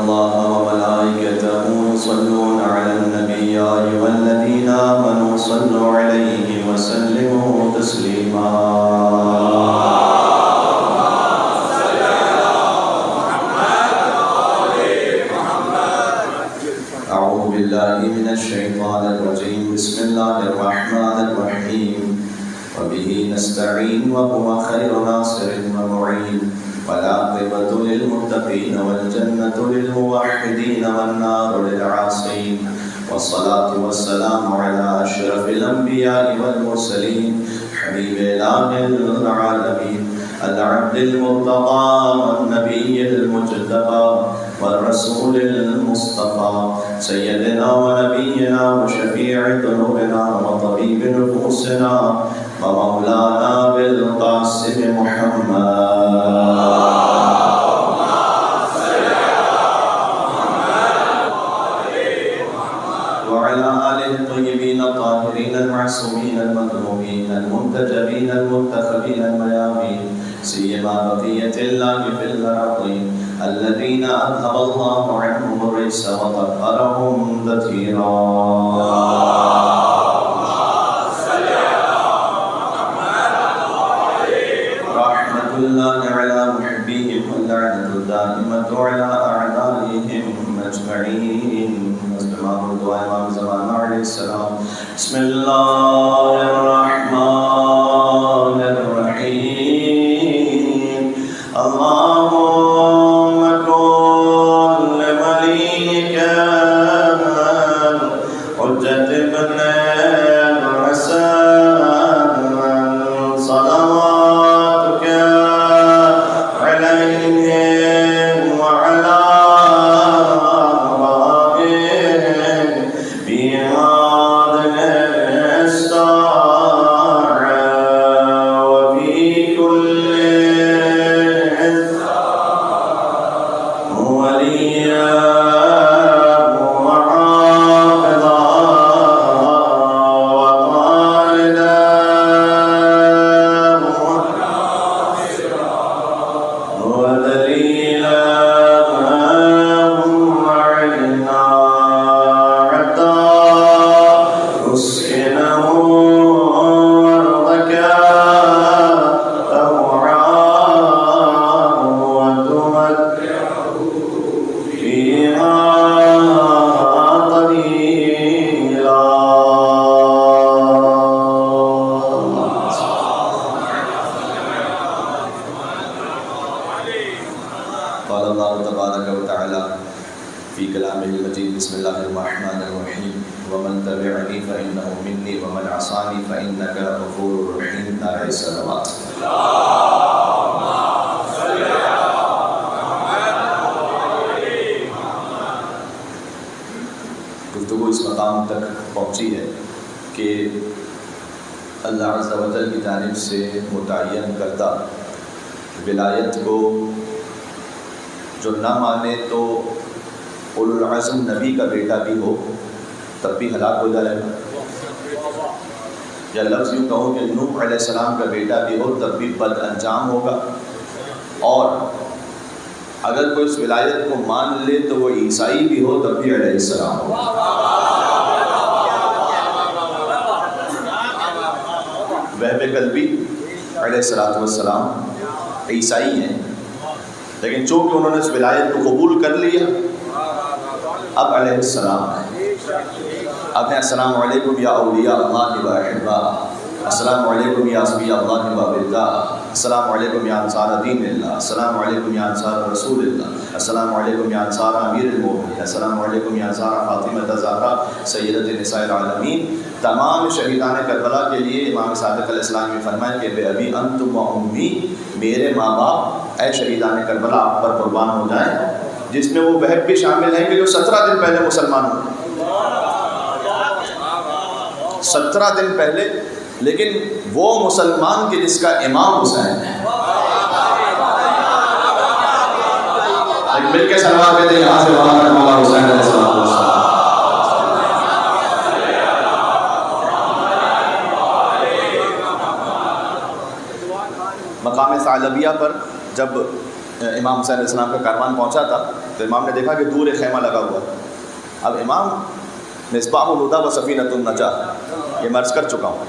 الله وملائكته يصلون على النبي يا أيها الذين آمنوا صلوا عليه وسلموا تسليما أعوذ بالله من الشيطان الرجيم بسم الله الرحمن الرحيم وبه نستعين وهو خير ناصر ومعين والعاقبة للمتقين والجنة للموحدين والنار للعاصين والصلاة والسلام على أشرف الأنبياء والمرسلين حبيب إله العالمين العبد المرتضى والنبي المجتبى والرسول المصطفى سيدنا ونبينا وشفيع ذنوبنا وطبيب نفوسنا ومولانا بالقاسم محمد وعلى آله الطيبين الطاهرين المعصومين المظلومين المنتجبين المنتخبين الميامين سيما بقية الله في الأرضين الذين أذهب الله عنهم الرجس وطهرهم تطهيرا رحمة الله على محبيهم واللعنة الدائمة على أعدائهم أجمعين امام زمان علیہ السلام بسم اللہ الرحمن الرحیم اللہم کن لولیک حجت بن الحسن صلواتک علیہم وعلی گفتگو اس مقام تک پہنچی ہے کہ اللہ عز و جل کی جانب سے متعین کردہ ولایت کو جو نہ مانے تو اولو العزم نبی کا بیٹا بھی ہو تب بھی ہلاک ہو جائے گا، یا لفظ یوں کہوں کہ نوح علیہ السلام کا بیٹا بھی ہو تب بھی بد انجام ہوگا، اور اگر کوئی اس ولایت کو مان لے تو وہ عیسائی بھی ہو تب بھی علیہ السلام ہوگا۔ وہب قلبی علیہ السلام عیسائی ہیں، لیکن چونکہ انہوں نے اس ولایت کو قبول کر لیا اب علیہ السلام ہے۔ اب ہیں السلام علیکم یا اولیاء اللہ و احباء، السلام علیکم یا اصفیاء اللہ و باللہ، السلام علیکم یا انصار دین اللہ، السلام علیکم یا انصار رسول اللہ، السلام علیکم یا انصار امیر المومنین، السلام علیکم یا انصار فاطمہ الزہرا سیدۃ نساء العالمین۔ تمام شہیدان کربلا کے لیے امام صادق علیہ السلام نے فرمایا کہ بے ابی انتم و امی، میرے ماں باپ اے شہیدان کربلا آپ پر قربان ہو جائیں، جس میں وہ وہب بھی شامل ہیں کہ جو 17 دن پہلے مسلمان ہوئے، 17 دن پہلے، لیکن وہ مسلمان کے جس کا امام حسین ہے۔ مل کے سلام کہتے ہیں یہاں سے وہاں تک مولا حسین علیہ السلام۔ مقام ثعلبیہ پر جب امام حسین علیہ السلام کا کاروان پہنچا تھا تو امام نے دیکھا کہ دور ایک خیمہ لگا ہوا. اب امام مصباح الہدیٰ و سفینۃ النجاۃ یہ مرض کر چکا ہوں.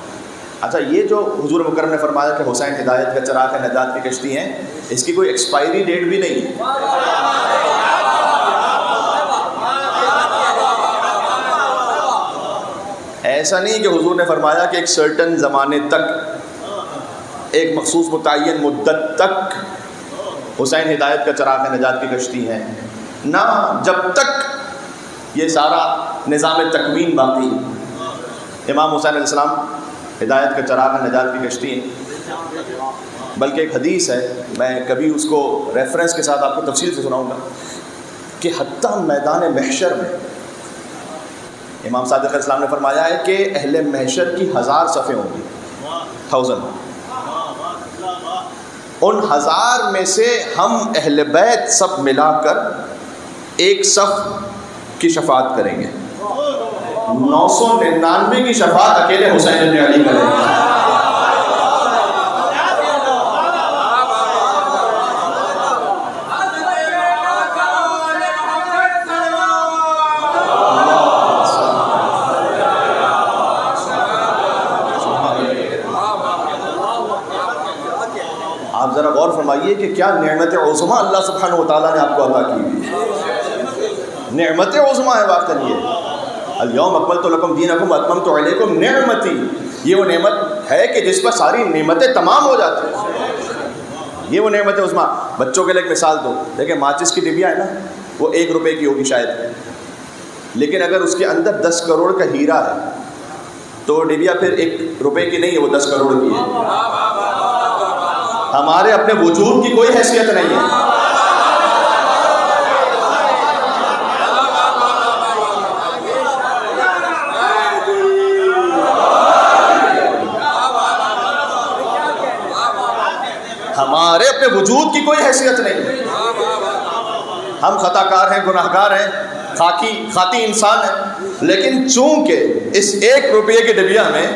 اچھا یہ جو حضور مکرم نے فرمایا کہ حسین ہدایت کا چراغ ہے، نجات کی کشتی ہیں، اس کی کوئی ایکسپائری ڈیٹ بھی نہیں ہے. ایسا نہیں کہ حضور نے فرمایا کہ ایک سرٹن زمانے تک، ایک مخصوص متعین مدت تک حسین ہدایت کا چراغ ہے، نجات کی کشتی ہے. نہ، جب تک یہ سارا نظام تکوین باقی، امام حسین علیہ السلام ہدایت کا چراغ ہے، نجات کی کشتی ہے. بلکہ ایک حدیث ہے، میں کبھی اس کو ریفرنس کے ساتھ آپ کو تفصیل سے سناؤں گا، کہ حتیٰ میدان محشر میں امام صادق علیہ السلام نے فرمایا ہے کہ اہل محشر کی 1000 صفیں ہوں گی، 1000. ان 1000 میں سے ہم اہل بیت سب ملا کر ایک صف کی شفاعت کریں گے. 999 کی شفاعت اکیلے حسین بن علی کریں گے. آپ ذرا غور فرمائیے کہ کیا نعمت عظمی اللہ سبحانہ و تعالیٰ نے آپ کو عطا کی ہوئی. نعمت عظمی ہے واقعاً یہ. الیوم اکملت لکم دینکم واتممت علیکم نعمتی، یہ وہ نعمت ہے کہ جس پر ساری نعمتیں تمام ہو جاتی ہیں. یہ وہ نعمت عظمی. بچوں کے لیے ایک مثال دو، دیکھیں ماچس کی ڈبیا ہے نا، وہ 1 روپے کی ہوگی شاید، لیکن اگر اس کے اندر 10 کروڑ کا ہیرا ہے تو ڈبیا پھر 1 روپے کی نہیں ہے، وہ 10 کروڑ کی ہے. ہمارے اپنے وجود کی کوئی حیثیت نہیں ہے. ہمارے اپنے وجود کی کوئی حیثیت نہیں ہے. ہم خطا کار ہیں، گناہ گار ہیں، خاطی انسان ہیں، لیکن چونکہ اس 1 روپے کے ڈبیا میں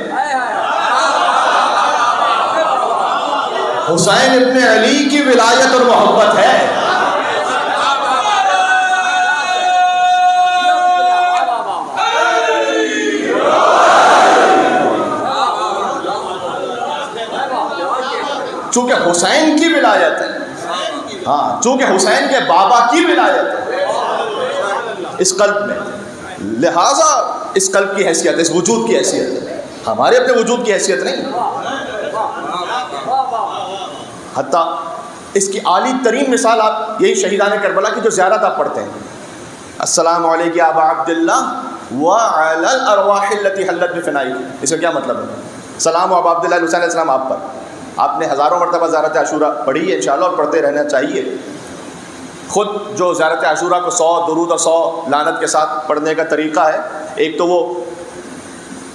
حسین ابن علی کی ولایت اور محبت ہے، چونکہ حسین کی ولایت ہے، ہاں چونکہ حسین کے بابا کی ولایت ہے اس قلب میں، لہٰذا اس قلب کی حیثیت، اس وجود کی حیثیت ہے، ہمارے اپنے وجود کی حیثیت نہیں. حتیٰ اس کی عالی ترین مثال آپ یہی شہیدان کربلا کی جو زیارت آپ پڑھتے ہیں، السلام علیکم یا ابا عبداللہ وعلی الارواح التي حلت بفنائک. اس کا کیا مطلب ہے؟ سلام و ابا عبداللہ حسین علیہ السلام آپ پر. آپ نے ہزاروں مرتبہ زیارت عاشورہ پڑھی ہے انشاءاللہ، اور پڑھتے رہنا چاہیے. خود جو زیارت عاشورہ کو 100 درود اور 100 لعنت کے ساتھ پڑھنے کا طریقہ ہے، ایک تو وہ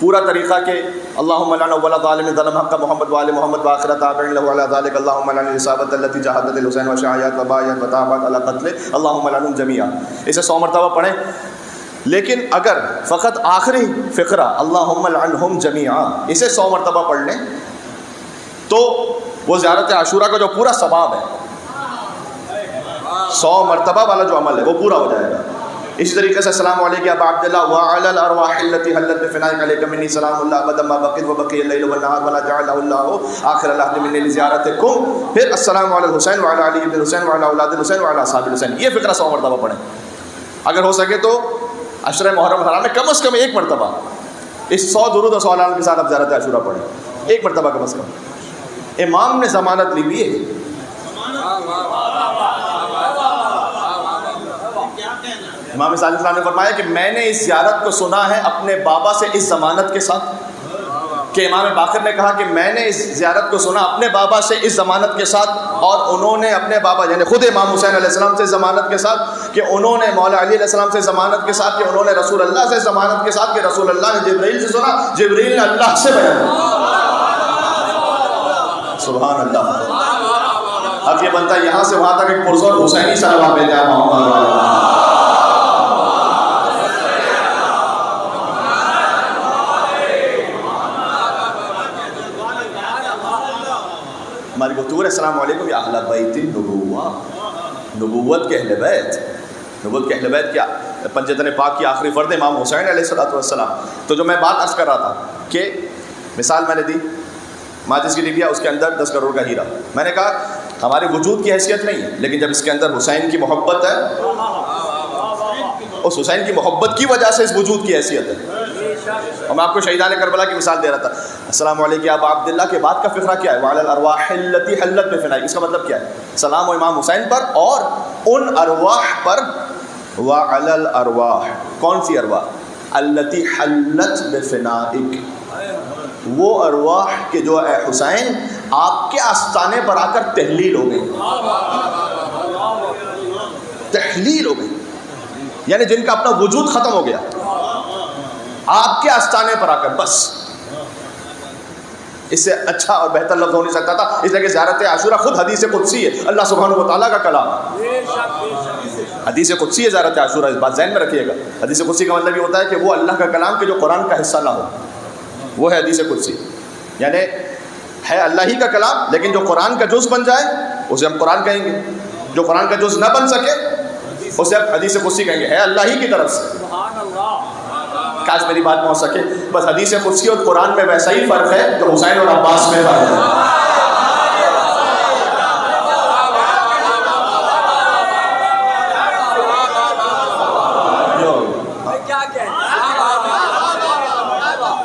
پورا طریقہ کہ اللہم لعن اول ظالم ظلم حق محمد وآل محمد وآخر تابع له على ذلك اللہم لعن الاصابۃ التي جاہدت الحسین وشاعت وبایت وتابعت على قتل اللہم لعنهم جميعا. اسے 100 مرتبہ پڑھیں. لیکن اگر فقط آخری فقرہ اللہم لعنهم جميعا اسے 100 مرتبہ پڑھ لیں تو وہ زیارت عاشورہ کا جو پورا ثواب ہے، 100 مرتبہ والا جو عمل ہے وہ پورا ہو جائے گا. اسی طریقے سے السلام علیکم ابا عبداللہ وعلی الارواح التي حلت بفنائک علیک منی سلام اللہ ابدا ما بقیت وبقی اللیل والنہار ولا جعلہ اللہ آخر العہد منی لزیارتکم. پھر السلام علی الحسین وعلی علی ابن الحسین وعلی اولاد الحسین وعلی اصحاب الحسین. یہ فقرہ 100 مرتبہ پڑھیں. اگر ہو سکے تو عشرہ محرم حرام میں کم از کم 1 مرتبہ اس 100 درود و 100 لعنت کے ساتھ آپ زیارت عاشورہ پڑھیں، 1 مرتبہ کم از کم. امام نے ضمانت لی ہوئی ہے. امام صادق علیہ السلام نے فرمایا کہ میں نے اس زیارت کو سنا ہے اپنے بابا سے اس ضمانت کے ساتھ، کہ امام باقر نے کہا کہ میں نے اس زیارت کو سنا اپنے بابا سے اس ضمانت کے ساتھ، اور انہوں نے اپنے بابا یعنی خود امام حسین علیہ السلام سے ضمانت کے ساتھ، کہ انہوں نے مولا علی علیہ السلام سے ضمانت کے ساتھ، کہ انہوں نے رسول اللہ سے ضمانت کے ساتھ، کہ رسول اللہ نے جبرائیل سے سنا، جبرائیل نے اللہ سے بیان. سبحان اللہ. اب یہ بنتا ہے یہاں سے وہاں تک ایک پرزور حسینی صلوات بھیجا محمد. ہماری گفتگو ہے السلام علیکم یا اہل بیت النبوہ. نبوت کے اہل بیت، نبوت کے اہل بیت کیا؟ پنجتن پاک کی آخری فرد امام حسین علیہ السلام. تو جو میں بات عرض کر رہا تھا کہ مثال میں نے دی ماجس کی ڈبیا، اس کے اندر 10 کروڑ کا ہیرا. میں نے کہا ہمارے وجود کی حیثیت نہیں ہے، لیکن جب اس کے اندر حسین کی محبت ہے، اس حسین کی محبت کی وجہ سے اس وجود کی حیثیت ہے. اور میں آپ کو شہیدان کربلا کی مثال دے رہا تھا. السلام علیکم یا ابا عبداللہ کے بعد کا فقرہ کیا ہے؟ وعلی الارواح التی حلت بفنائی. اس کا مطلب کیا ہے؟ سلام و امام حسین پر اور ان ارواح پر. وعلی الارواح، کون سی ارواح؟ التی حلت بفنائک، وہ ارواح کے جو اے حسین آپ کے آستانے پر آ کر تحلیل ہو گئی. تحلیل ہو گئی یعنی جن کا اپنا وجود ختم ہو گیا آپ کے آستانے پر آ کر. بس اس سے اچھا اور بہتر لفظ ہو نہیں سکتا تھا. اس لیے کہ زیارت عاشورہ خود حدیث قدسی ہے، اللہ سبحانہ و تعالیٰ کا کلام ہے. حدیث قدسی ہے زیارت عاشورہ، اس بات ذہن میں رکھیے گا. حدیث قدسی کا مطلب یہ ہوتا ہے کہ وہ اللہ کا کلام کہ جو قرآن کا حصہ نہ ہو، وہ ہے حدیث قدسی. یعنی ہے اللہ ہی کا کلام لیکن جو قرآن کا جز بن جائے اسے ہم قرآن کہیں گے، جو قرآن کا جز نہ بن سکے اسے ہم حدیث قدسی کہیں گے، ہے اللہ ہی کی طرف سے. کاش میری بات پہنچ سکے. بس حدیث قدسی اور قرآن میں ویسا ہی فرق ہے جو حسین اور عباس میں فرق ہے.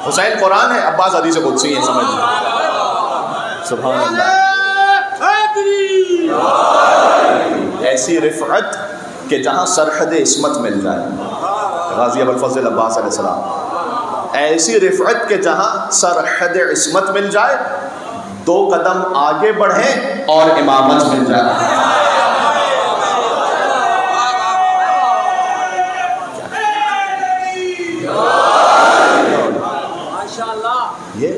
حسین قرآن ہے، عباس حدیث قدسی ہے. سمجھ سبحان اللہ. ایسی رفعت کہ جہاں سرحد عصمت مل جائے، غازی ابوالفضل عباس علیہ السلام. ایسی رفعت کہ جہاں سرحد عصمت مل جائے، 2 قدم آگے بڑھیں اور امامت مل جائے. یہ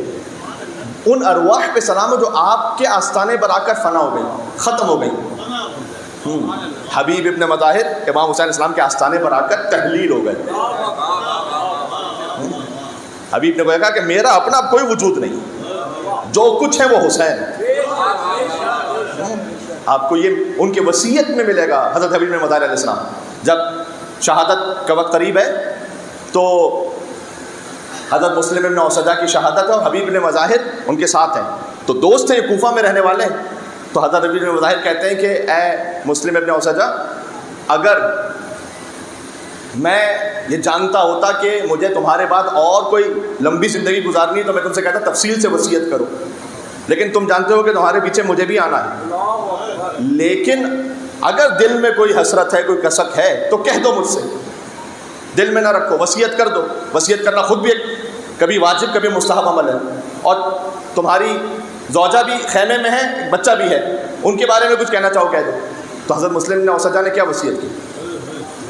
ان ارواح پہ سلام ہے جو آپ کے آستانے پر آ کر فنا ہو گئی، ختم ہو گئی. حبیب ابن مظاہر امام حسین السلام کے آستانے پر آ کر تحلیل ہو گئے. حبیب نے کہا کہ میرا اپنا کوئی وجود نہیں، جو کچھ ہے وہ حسین. آپ کو یہ ان کے وصیت میں ملے گا. حضرت حبیب ابن مظاہر علیہ السلام جب شہادت کا وقت قریب ہے تو حضرت مسلم ابن اوسجہ کی شہادت ہے اور حبیب ابن مظاہر ان کے ساتھ ہیں. تو دوست ہیں، یہ کوفہ میں رہنے والے ہیں. تو حضرت حبیب ابن مظاہر کہتے ہیں کہ اے مسلم ابن اوسجہ، اگر میں یہ جانتا ہوتا کہ مجھے تمہارے بعد اور کوئی لمبی زندگی گزارنی ہے تو میں تم سے کہتا تفصیل سے وصیت کرو، لیکن تم جانتے ہو کہ تمہارے پیچھے مجھے بھی آنا ہے. لیکن اگر دل میں کوئی حسرت ہے، کوئی کسک ہے تو کہہ دو مجھ سے، دل میں نہ رکھو، وصیت کر دو. وصیت کرنا خود بھی ایک کبھی واجب کبھی مستحب عمل ہے. اور تمہاری زوجہ بھی خیمے میں ہے، ایک بچہ بھی ہے، ان کے بارے میں کچھ کہنا چاہو کہہ دو. تو حضرت مسلم نے اوسجہ نے کیا وصیت کی؟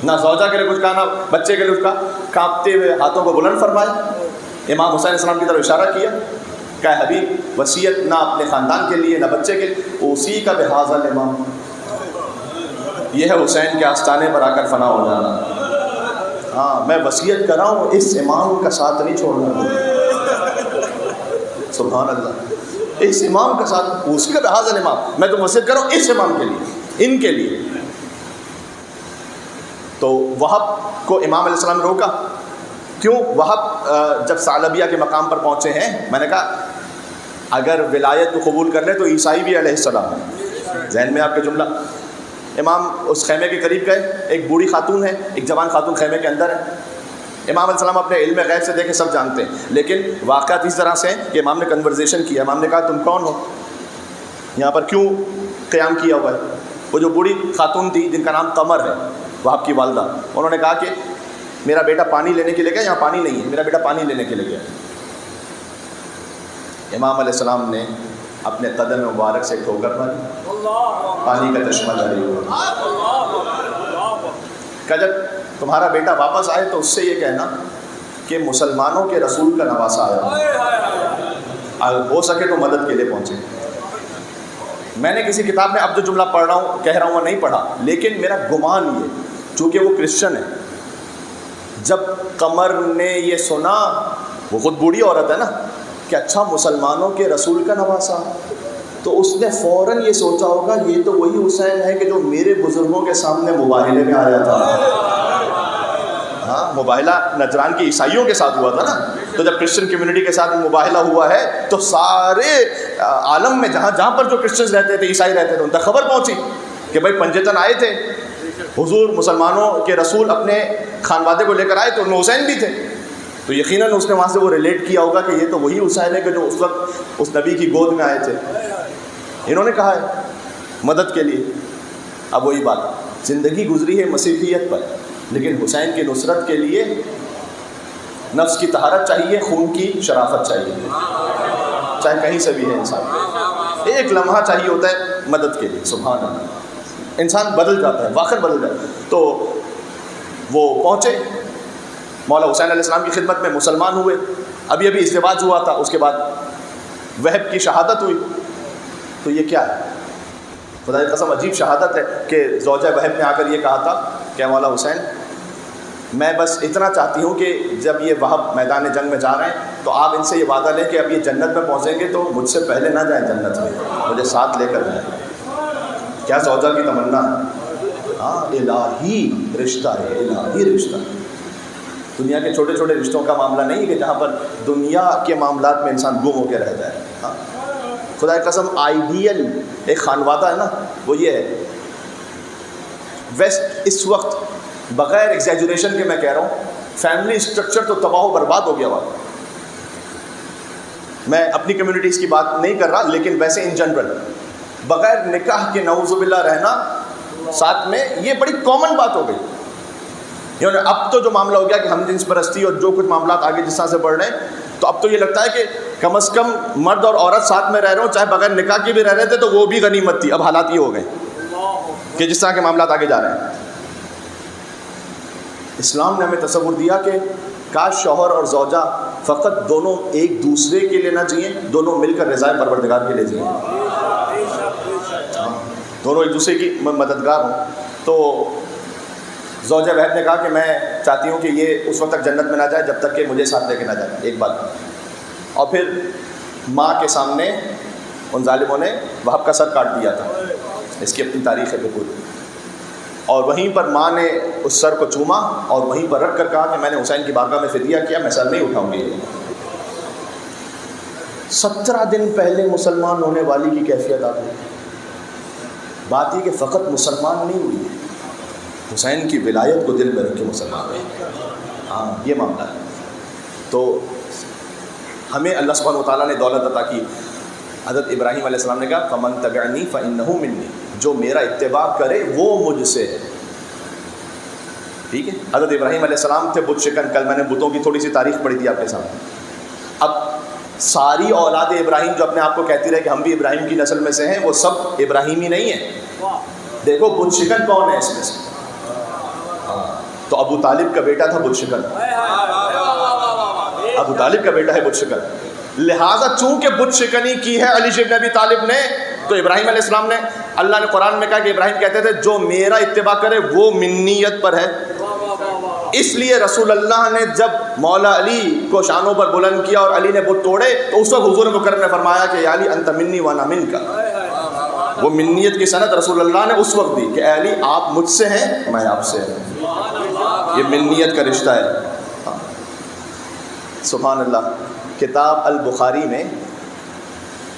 نہ زوجہ کے لیے کچھ کہا، نہ بچے کے لیے کچھ کہا. کانپتے ہوئے ہاتھوں کو بلند فرمائے، امام حسین السلام کی طرف اشارہ کیا، کہا حبیب وصیت نہ اپنے خاندان کے لیے نہ بچے کے لیے، اسی کا بحاظ الامام، یہ ہے حسین کے آستانے پر آ کر فنا ہو جانا. ہاں میں وصیت کر رہا ہوں، اس امام کا ساتھ نہیں چھوڑنا. سبحان اللہ، اس امام کا ساتھ، اس کا بحاظ الامام. میں تو وصیت کر رہا ہوں اس امام کے لیے، ان کے لیے. تو وہب کو امام علیہ السلام نے روکا. کیوں؟ وہب جب ثعلبیہ کے مقام پر پہنچے ہیں، میں نے کہا اگر ولایت کو قبول کر لے تو عیسائی بھی علیہ السلام ہے. ذہن میں آپ کا جملہ. امام اس خیمے کے قریب گئے، ایک بوڑھی خاتون ہے، ایک جوان خاتون خیمے کے اندر ہے. امام علیہ السلام اپنے علم غیب سے دیکھے سب جانتے ہیں، لیکن واقعات اس طرح سے ہیں کہ امام نے کنورزیشن کیا. امام نے کہا تم کون ہو، یہاں پر کیوں قیام کیا ہوا ہے؟ وہ جو بوڑھی خاتون تھی جن کا نام قمر ہے، وہ آپ کی والدہ، انہوں نے کہا کہ میرا بیٹا پانی لینے کے لیے گیا، یہاں پانی نہیں ہے، میرا بیٹا پانی لینے کے لیے گیا. امام علیہ السلام نے اپنے قدم مبارک سے ٹھوکر ماری، پانی کا چشمہ جاری ہوا. کہ جب تمہارا بیٹا واپس آئے تو اس سے یہ کہنا کہ مسلمانوں کے رسول کا نواسا آیا، ہو سکے تو مدد کے لیے پہنچے. میں نے کسی کتاب میں اب جو جملہ پڑھ رہا ہوں کہہ رہا ہوں وہ نہیں پڑھا، لیکن میرا گمان یہ، چونکہ وہ کرسچن ہے، جب قمر نے یہ سنا، وہ خود بوڑھی عورت ہے نا، کہ اچھا مسلمانوں کے رسول کا نواسا. تو اس نے فوراً یہ سوچا ہوگا یہ تو وہی حسین ہے کہ جو میرے بزرگوں کے سامنے مباہلے میں آیا تھا. ہاں مباہلہ نجران کے عیسائیوں کے ساتھ ہوا تھا نا, تو جب کرسچن کمیونٹی کے ساتھ مباہلہ ہوا ہے تو سارے عالم میں جہاں جہاں پر جو کرسچنز رہتے تھے, عیسائی رہتے تھے, ان تک خبر پہنچی کہ بھائی پنجتن آئے تھے, حضور مسلمانوں کے رسول اپنے خانوادے کو لے کر آئے تو ان میں حسین بھی تھے. تو یقیناً اس نے وہاں سے وہ ریلیٹ کیا ہوگا کہ یہ تو وہی حسین ہے کہ جو اس وقت اس نبی کی گود میں آئے تھے. انہوں نے کہا ہے مدد کے لیے. اب وہی بات, زندگی گزری ہے مسیحیت پر, لیکن حسین کی نصرت کے لیے نفس کی طہارت چاہیے, خون کی شرافت چاہیے, چاہے کہیں سے بھی ہے انسان. ایک لمحہ چاہیے ہوتا ہے مدد کے لیے. سبحان اللہ, انسان بدل جاتا ہے, واقعی بدل جاتا ہے. تو وہ پہنچے مولا حسین علیہ السلام کی خدمت میں, مسلمان ہوئے. ابھی ابھی ازدواج ہوا تھا, اس کے بعد وہب کی شہادت ہوئی. تو یہ کیا ہے, خدا کی قسم عجیب شہادت ہے کہ زوجہ وہب نے آ کر یہ کہا تھا کہ مولا حسین میں بس اتنا چاہتی ہوں کہ جب یہ وہب میدان جنگ میں جا رہے ہیں تو آپ ان سے یہ وعدہ لیں کہ اب یہ جنت میں پہنچیں گے تو مجھ سے پہلے نہ جائیں جنت میں, مجھے ساتھ لے کر جائیں. کیا زوجہ کی تمنا ہے. ہاں الہی رشتہ ہے, الہی رشتہ. دنیا کے چھوٹے چھوٹے رشتوں کا معاملہ نہیں ہے کہ جہاں پر دنیا کے معاملات میں انسان گم ہو کے رہ جائے. ہاں خدا کی قسم آئیڈیل ایک خانوادہ ہے نا, وہ یہ ہے. ویسٹ اس وقت بغیر ایگزیجریشن کے میں کہہ رہا ہوں, فیملی اسٹرکچر تو تباہ و برباد ہو گیا ہوا. میں اپنی کمیونٹیز کی بات نہیں کر رہا, لیکن ویسے ان جنرل بغیر نکاح کے نعوذ باللہ رہنا ساتھ میں, یہ بڑی کامن بات ہو گئی. اب تو جو معاملہ ہو گیا کہ ہم جنس پرستی اور جو کچھ معاملات آگے جس طرح سے بڑھ رہے ہیں, تو اب تو یہ لگتا ہے کہ کم از کم مرد اور عورت ساتھ میں رہ رہے ہوں, چاہے بغیر نکاح کے بھی رہ رہے تھے تو وہ بھی غنیمت تھی. اب حالات یہ ہو گئے کہ جس طرح کے معاملات آگے جا رہے ہیں. اسلام نے ہمیں تصور دیا کہ کاش شوہر اور زوجہ فقط دونوں ایک دوسرے کے لیے نہ جئیں, دونوں مل کر رضائے پروردگار کے لیے جئیں, دونوں ایک دوسرے کی مددگار ہوں. تو زوجہ وہب نے کہا کہ میں چاہتی ہوں کہ یہ اس وقت تک جنت میں نہ جائے جب تک کہ مجھے ساتھ لے کے نہ جائے. ایک بات. اور پھر ماں کے سامنے ان ظالموں نے وہب کا سر کاٹ دیا تھا, اس کی اپنی تاریخ ہے بالکل. اور وہیں پر ماں نے اس سر کو چوما اور وہیں پر رکھ کر کہا کہ میں نے حسین کی بارگاہ میں فدیہ کیا, میں سر نہیں اٹھاؤں گی. 17 دن پہلے مسلمان ہونے والی کی کیفیت آپ نے. بات یہ کہ فقط مسلمان نہیں ہوئی, حسین کی ولایت کو دل میں رکھ کے مسلمان ہوئے. ہاں یہ معاملہ ہے. تو ہمیں اللہ سبحانہ و تعالیٰ نے دولت عطا کی. حضرت ابراہیم علیہ السلام نے کہا فمن تبعنی فإنہ منی, جو میرا اتباع کرے وہ مجھ سے ہے. ٹھیک ہے. حضرت ابراہیم علیہ السلام تھے بت شکن. کل میں نے بتوں کی تھوڑی سی تاریخ پڑھی تھی آپ کے سامنے. اب ساری اولاد ابراہیم جو اپنے آپ کو کہتی رہے کہ ہم بھی ابراہیم کی نسل میں سے ہیں, وہ سب ابراہیمی نہیں ہیں. دیکھو بت شکن کون ہے اس میں سے. تو ابو طالب کا بیٹا تھا بت شکن, ابو طالب کا بیٹا ہے بت شکن. لہٰذا چونکہ بت شکنی کی ہے علی بن ابی طالب نے, تو ابراہیم علیہ السلام نے, اللہ نے قرآن میں کہا کہ ابراہیم کہتے تھے جو میرا اتباع کرے وہ منیت پر ہے. اس لیے رسول اللہ نے جب مولا علی کو شانوں پر بلند کیا اور علی نے بت توڑے, تو اس وقت حضور مکرم نے فرمایا کہ یا علی انت منی وانا منک. وہ منیت کی سند رسول اللہ نے اس وقت دی کہ اے علی آپ مجھ سے ہیں, میں آپ سے ہوں. یہ منیت کا رشتہ ہے. سبحان اللہ. کتاب البخاری میں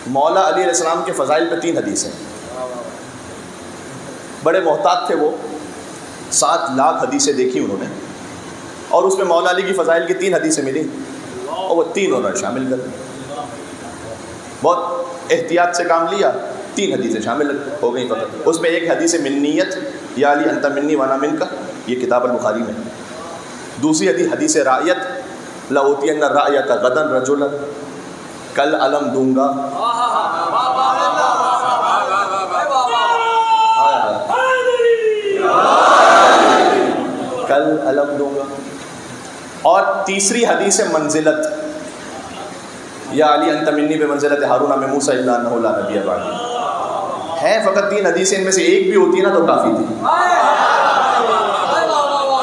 مولا علی علیہ السلام کے فضائل پہ 3 حدیث ہیں. بڑے محتاط تھے وہ, 7 لاکھ حدیثیں دیکھی انہوں نے, اور اس میں مولا علی کی فضائل کی 3 حدیثیں ملی, اور وہ 3 انہوں نے شامل کر دی. بہت احتیاط سے کام لیا, 3 حدیثیں شامل ہو گئیں فقط. اس میں ایک حدیث منیت, یا علی انت منی وانا منک, یہ کتاب البخاری میں. دوسری حدیث رعیت, لأوتین الرعیت غدا رجلا, کل علم دوں گا. کل علم دوں گا. اور تیسری حدیث منزلت, یا علی انت منی بمنزلت ہارون من موسیٰ الا انہ لا نبی بعدی. ہیں فقط 3 حدیثیں, ان میں سے ایک بھی ہوتی نا تو کافی تھی.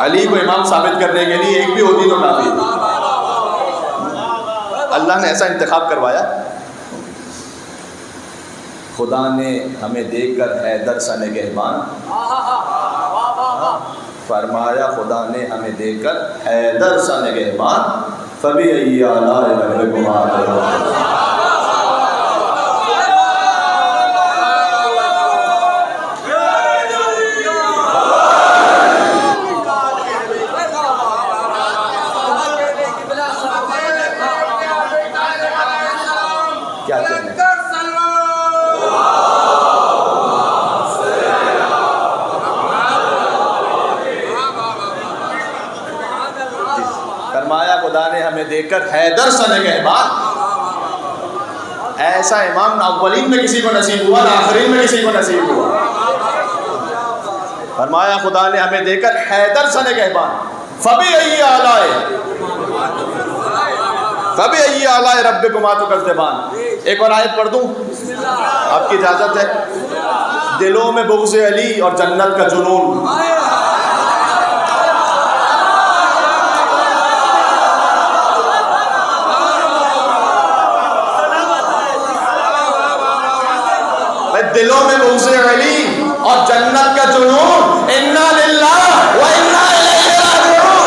علی کو امام ثابت کرنے کے لیے ایک بھی ہوتی تو کافی تھی. اللہ نے ایسا انتخاب کروایا. خدا نے ہمیں دیکھ کر حیدر سا نگہبان، فرمایا خدا نے ہمیں دیکھ کر حیدر سا نگہبان، فبأي آلاء ربكما تكذبان۔ فرمایا خدا نے ہمیں دیکھ کر حیدر سا نگہبان، ایسا امام نہ اولین میں کسی کو نصیب ہوا نہ آخرین میں کسی کو نصیب ہوا۔ فرمایا خدا نے ہمیں دیکھ کر حیدر سا نگہبان، فبأي آلاء ربكما تكذبان۔ ایک اور آیت پڑھ دوں، آپ کی اجازت ہے؟ دلوں میں بغض علی اور جنت کا جنون، دلوں میں بغض علی اور جنت کا جنون، انا للہ و انا الیہ راجعون۔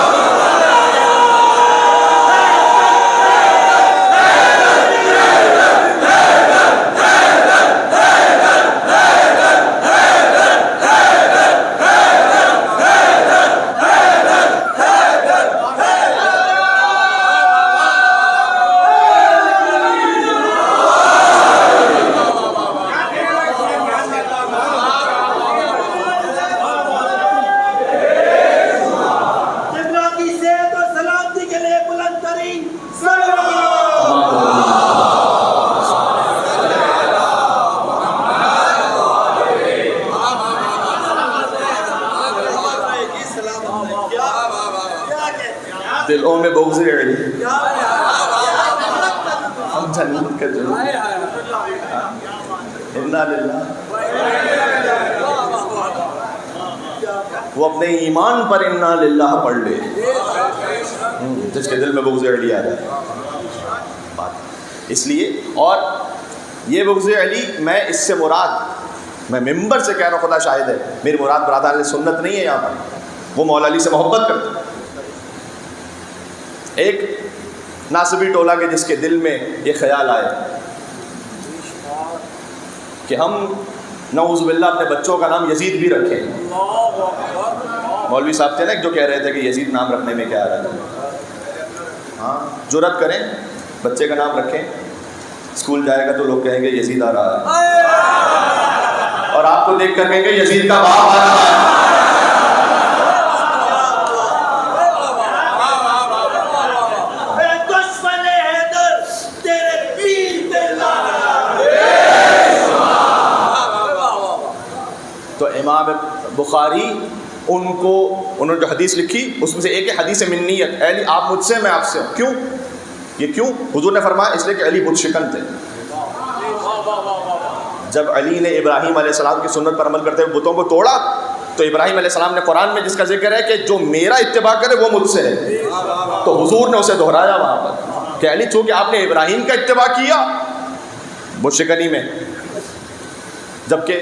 دلوں میں بغض علی اور جنت کا جنون، انا للہ۔ وہ اپنے ایمان پر انا للہ پڑھ لے، جس کے دل میں بغض علی آ جائے بات۔ اس لیے، اور یہ بغض علی میں اس سے مراد، میں ممبر سے کہہ رہا ہوں، خدا شاہد ہے، میری مراد برادر سنت نہیں ہے یہاں پر، وہ مولا علی سے محبت کرتے ہیں۔ ایک ناصبی ٹولہ کے جس کے دل میں یہ خیال آئے کہ ہم نعوذ باللہ اپنے بچوں کا نام یزید بھی رکھیں۔ مولوی صاحب تھے نا جو کہہ رہے تھے کہ یزید نام رکھنے میں کیا آ رہا ہے، ہاں جرأت کریں بچے کا نام رکھیں، اسکول جائے گا تو لوگ کہیں گے یزید آ رہا ہے، اور آپ کو دیکھ کر کہیں گے یزید کا باپ آ رہا ہے۔ تو امام بخاری انہوں نے جو حدیث لکھی اس میں سے ایک ہے حدیث منیت، علی آپ مجھ سے میں آپ سے ہوں۔ کیوں؟ یہ کیوں؟ حضور نے فرمایا اس لیے کہ علی بت شکن تھے۔ جب علی نے ابراہیم علیہ السلام کی سنت پر عمل کرتے ہوئے بتوں کو توڑا تو ابراہیم علیہ السلام نے قرآن میں جس کا ذکر ہے کہ جو میرا اتباع کرے وہ مجھ سے ہے، تو حضور نے اسے دہرایا وہاں پر کہ علی چونکہ آپ نے ابراہیم کا اتباع کیا بت شکنی میں، جبکہ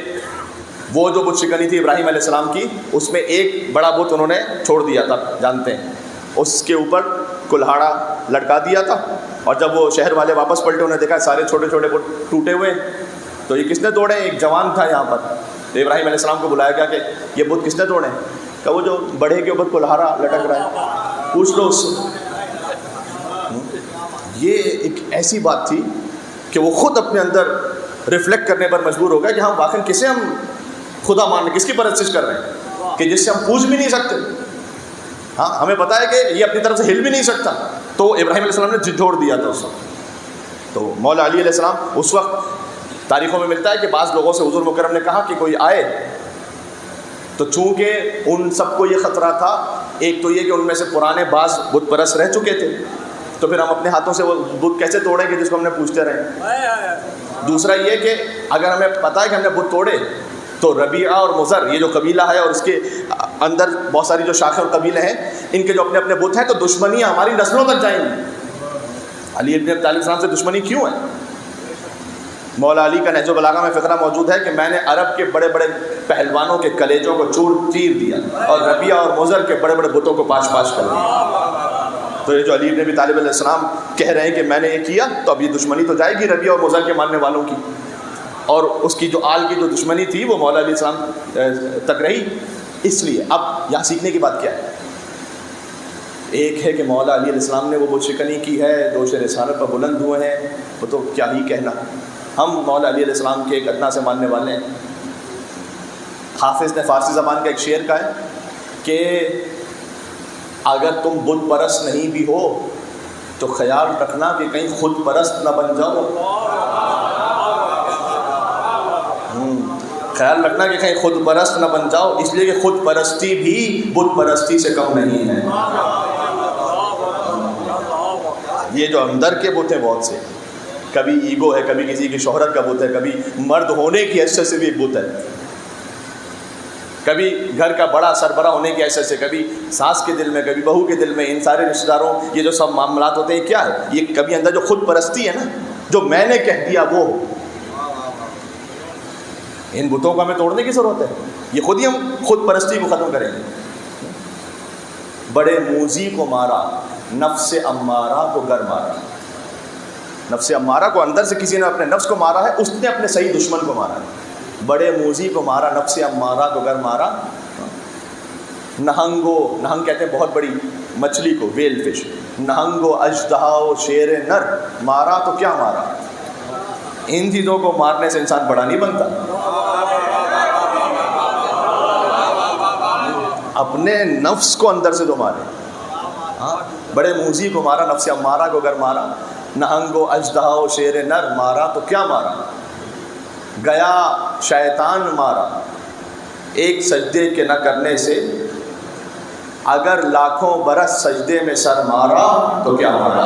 وہ جو بت شکنی تھی ابراہیم علیہ السلام کی، اس میں ایک بڑا بت انہوں نے چھوڑ دیا تھا، جانتے ہیں، اس کے اوپر کلہاڑا لٹکا دیا تھا، اور جب وہ شہر والے واپس پلٹے انہوں نے دیکھا سارے چھوٹے چھوٹے بت ٹوٹے ہوئے، تو یہ کس نے توڑے؟ ایک جوان تھا یہاں پر، تو ابراہیم علیہ السلام کو بلایا گیا کہ یہ بت کس نے توڑے؟ کہ وہ جو بڑے کے اوپر کلہاڑا لٹک رہا ہے، پوچھ لو اس سے۔ یہ ایک ایسی بات تھی کہ وہ خود اپنے اندر ریفلیکٹ کرنے پر مجبور ہو گیا کہ ہم واقعی کسے ہم خدا مان رہے ہیں، کس کی پرستش کر رہے ہیں کہ جس سے ہم پوچھ بھی نہیں سکتے، ہاں ہمیں پتا ہے کہ یہ اپنی طرف سے ہل بھی نہیں سکتا، تو ابراہیم علیہ السلام نے جھنجھوڑ دیا تھا اس وقت۔ تو مولا علی علیہ السلام اس وقت تاریخوں میں ملتا ہے کہ بعض لوگوں سے حضور مکرم نے کہا کہ کوئی آئے، تو چونکہ ان سب کو یہ خطرہ تھا، ایک تو یہ کہ ان میں سے پرانے بعض بت پرست رہ چکے تھے، تو پھر ہم اپنے ہاتھوں سے وہ بت کیسے توڑیں گے جس کو ہم نے پوچھتے رہے۔ دوسرا یہ کہ اگر ہمیں پتہ ہے کہ ہم نے بت توڑے تو ربیعہ اور مضر یہ جو قبیلہ ہے اور اس کے اندر بہت ساری جو شاخیں اور قبیلے ہیں، ان کے جو اپنے اپنے بت ہیں، تو دشمنیاں ہماری نسلوں تک جائیں گی۔ علی ابن ابی طالب سے دشمنی کیوں ہے؟ مولا علی کا نہج البلاغہ میں فقرہ موجود ہے کہ میں نے عرب کے بڑے بڑے پہلوانوں کے کلیجوں کو چیر دیا اور ربیعہ اور مضر کے بڑے بڑے بتوں کو پاش پاش کر دیا۔ تو یہ جو علی بن ابی طالب علیہ السلام کہہ رہے ہیں کہ میں نے یہ کیا، تو اب یہ دشمنی تو جائے گی ربیعہ اور مضر کے ماننے والوں کی، اور اس کی جو آل کی جو دشمنی تھی وہ مولا علیہ السلام تک رہی۔ اس لیے اب یہاں سیکھنے کی بات کیا ہے؟ ایک ہے کہ مولا علی علیہ السلام نے وہ بت شکنی کی ہے، دوش رسالت پر بلند ہوئے ہیں، وہ تو کیا ہی کہنا۔ ہم مولا علی علیہ السلام کے ایک ادنا سے ماننے والے ہیں۔ حافظ نے فارسی زبان کا ایک شعر کہا ہے کہ اگر تم بت پرست نہیں بھی ہو تو خیال رکھنا کہ کہیں خود پرست نہ بن جاؤ۔ خیال رکھنا کہ کہیں خود پرست نہ بن جاؤ، اس لیے کہ خود پرستی بھی بت پرستی سے کم نہیں ہے۔ یہ جو اندر کے بت ہیں بہت سے، کبھی ایگو ہے، کبھی کسی کی شہرت کا بت ہے، کبھی مرد ہونے کی حیثیت سے بھی ایک بت ہے، کبھی گھر کا بڑا سربراہ ہونے کی حیثیت سے، کبھی ساس کے دل میں، کبھی بہو کے دل میں، ان سارے رشتہ داروں یہ جو سب معاملات ہوتے ہیں کیا ہے؟ یہ کبھی اندر جو خود پرستی ہے نا، جو میں نے کہہ دیا وہ، ان بتوں کو ہمیں توڑنے کی ضرورت ہے۔ یہ خود ہی ہم خود پرستی کو ختم کریں گے۔ بڑے موذی کو مارا، نفس امارہ کو گر مارا۔ نفس امارہ کو اندر سے کسی نے اپنے نفس کو مارا ہے، اس نے اپنے صحیح دشمن کو مارا ہے۔ بڑے موذی کو مارا، نفس امارہ کو گر مارا۔ نہنگ کہتے ہیں بہت بڑی مچھلی کو، ویل فش۔ نہنگو اژدہا شیر نر، مارا تو کیا مارا۔ ان چیزوں کو مارنے سے انسان بڑا نہیں بنتا، اپنے نفس کو اندر سے جو مارے۔ بڑے موذی کو مارا، نفس امارہ کو گر مارا۔ نہنگو اژدہا شیر نر، مارا تو کیا مارا۔ گیا شیطان مارا ایک سجدے کے نہ کرنے سے، اگر لاکھوں برس سجدے میں سر مارا تو کیا مارا۔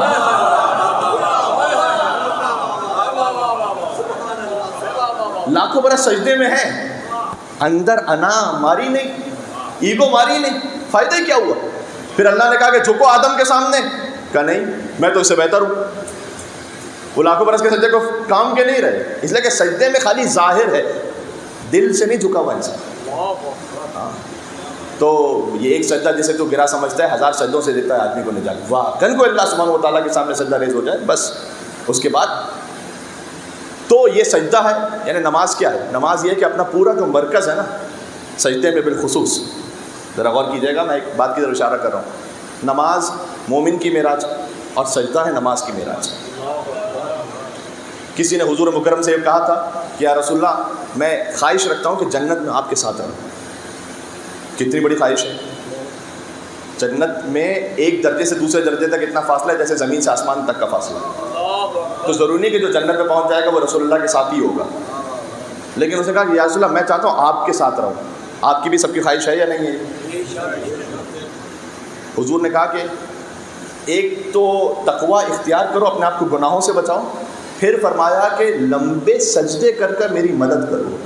لاکھوں برس سجدے میں ہے، اندر انا ماری نہیں، ایگو ماری نہیں، فائدہ کیا ہوا؟ پھر اللہ نے کہا کہ جھکو آدم کے سامنے، کہا نہیں میں تو اس سے بہتر ہوں۔ وہ لاکھوں برس کے سجدے کو کام کے نہیں رہے، اس لیے کہ سجدے میں خالی ظاہر ہے، دل سے نہیں جھکا ہوا انسان۔ تو یہ ایک سجدہ جسے تو گرا سمجھتا ہے، 1000 سجدوں سے دیتا ہے آدمی کو نجات۔ واہ کن کو اللہ سبحانہ و تعالیٰ کے سامنے سجدہ ریز ہو جائے بس، اس کے بعد تو یہ سجدہ ہے۔ یعنی نماز کیا ہے؟ نماز یہ ہے کہ اپنا پورا جو مرکز ہے نا سجدے میں بالخصوص، ذرا غور کیجیے گا، میں ایک بات کی طرف اشارہ کر رہا ہوں۔ نماز مومن کی معراج اور سجدہ ہے نماز کی معراج۔ کسی نے حضور مکرم سے یہ کہا تھا کہ یا رسول اللہ میں خواہش رکھتا ہوں کہ جنت میں آپ کے ساتھ رہوں۔ کتنی بڑی خواہش ہے! جنت میں ایک درجے سے دوسرے درجے تک اتنا فاصلہ ہے جیسے زمین سے آسمان تک کا فاصلہ، تو ضروری نہیں کہ جو جنت میں پہنچ جائے گا وہ رسول اللہ کے ساتھ ہی ہوگا، لیکن اس نے کہا کہ یا رسول اللہ میں چاہتا ہوں آپ کے ساتھ رہوں۔ آپ کی بھی سب کی خواہش ہے یا نہیں ہے؟ حضور نے کہا کہ ایک تو تقوی اختیار کرو، اپنے آپ کو گناہوں سے بچاؤ، پھر فرمایا کہ لمبے سجدے کر کر میری مدد کرو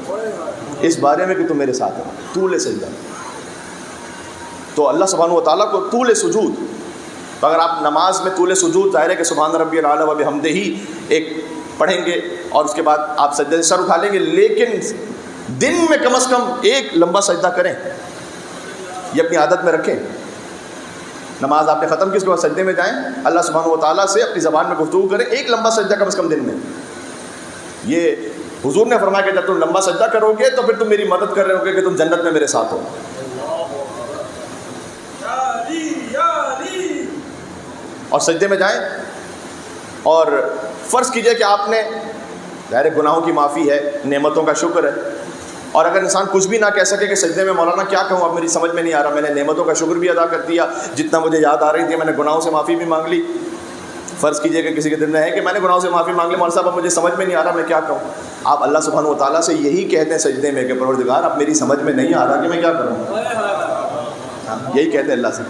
اس بارے میں کہ تم میرے ساتھ ہو، طول سجدہ۔ تو اللہ سبحانہ و تعالیٰ کو طول سجود، تو اگر آپ نماز میں طول سجود، ظاہر ہے کہ سبحان ربی الاعلیٰ و بحمدہ ایک پڑھیں گے اور اس کے بعد آپ سجدے سے سر اٹھا لیں گے، لیکن دن میں کم از کم ایک لمبا سجدہ کریں، یہ اپنی عادت میں رکھیں۔ نماز آپ نے ختم کی، اس کے بعد سجدے میں جائیں، اللہ سبحانہ و تعالیٰ سے اپنی زبان میں گفتگو کریں، ایک لمبا سجدہ کم از کم دن میں۔ یہ حضور نے فرمایا کہ جب تم لمبا سجدہ کرو گے تو پھر تم میری مدد کر رہے ہوگے کہ تم جنت میں میرے ساتھ ہو۔ اور سجدے میں جائیں، اور فرض کیجئے کہ آپ نے ظاہر گناہوں کی معافی ہے، نعمتوں کا شکر ہے، اور اگر انسان کچھ بھی نہ کہہ سکے کہ سجدے میں مولانا کیا کہوں، اب میری سمجھ میں نہیں آ رہا، میں نے نعمتوں کا شکر بھی ادا کر دیا جتنا مجھے یاد آ رہی تھی، میں نے گناہوں سے معافی بھی مانگ لی۔ فرض کیجئے کہ کسی کے دل میں ہے کہ میں نے گناہوں سے معافی مانگ لی، مولانا صاحب اب مجھے سمجھ میں نہیں آ رہا میں کیا کہوں، آپ اللہ سبحانہ و تعالیٰ سے یہی کہتے ہیں سجدے میں کہ پروردگار اب میری سمجھ میں نہیں آ رہا کہ میں کیا کروں، یہی کہتے ہیں اللہ سے،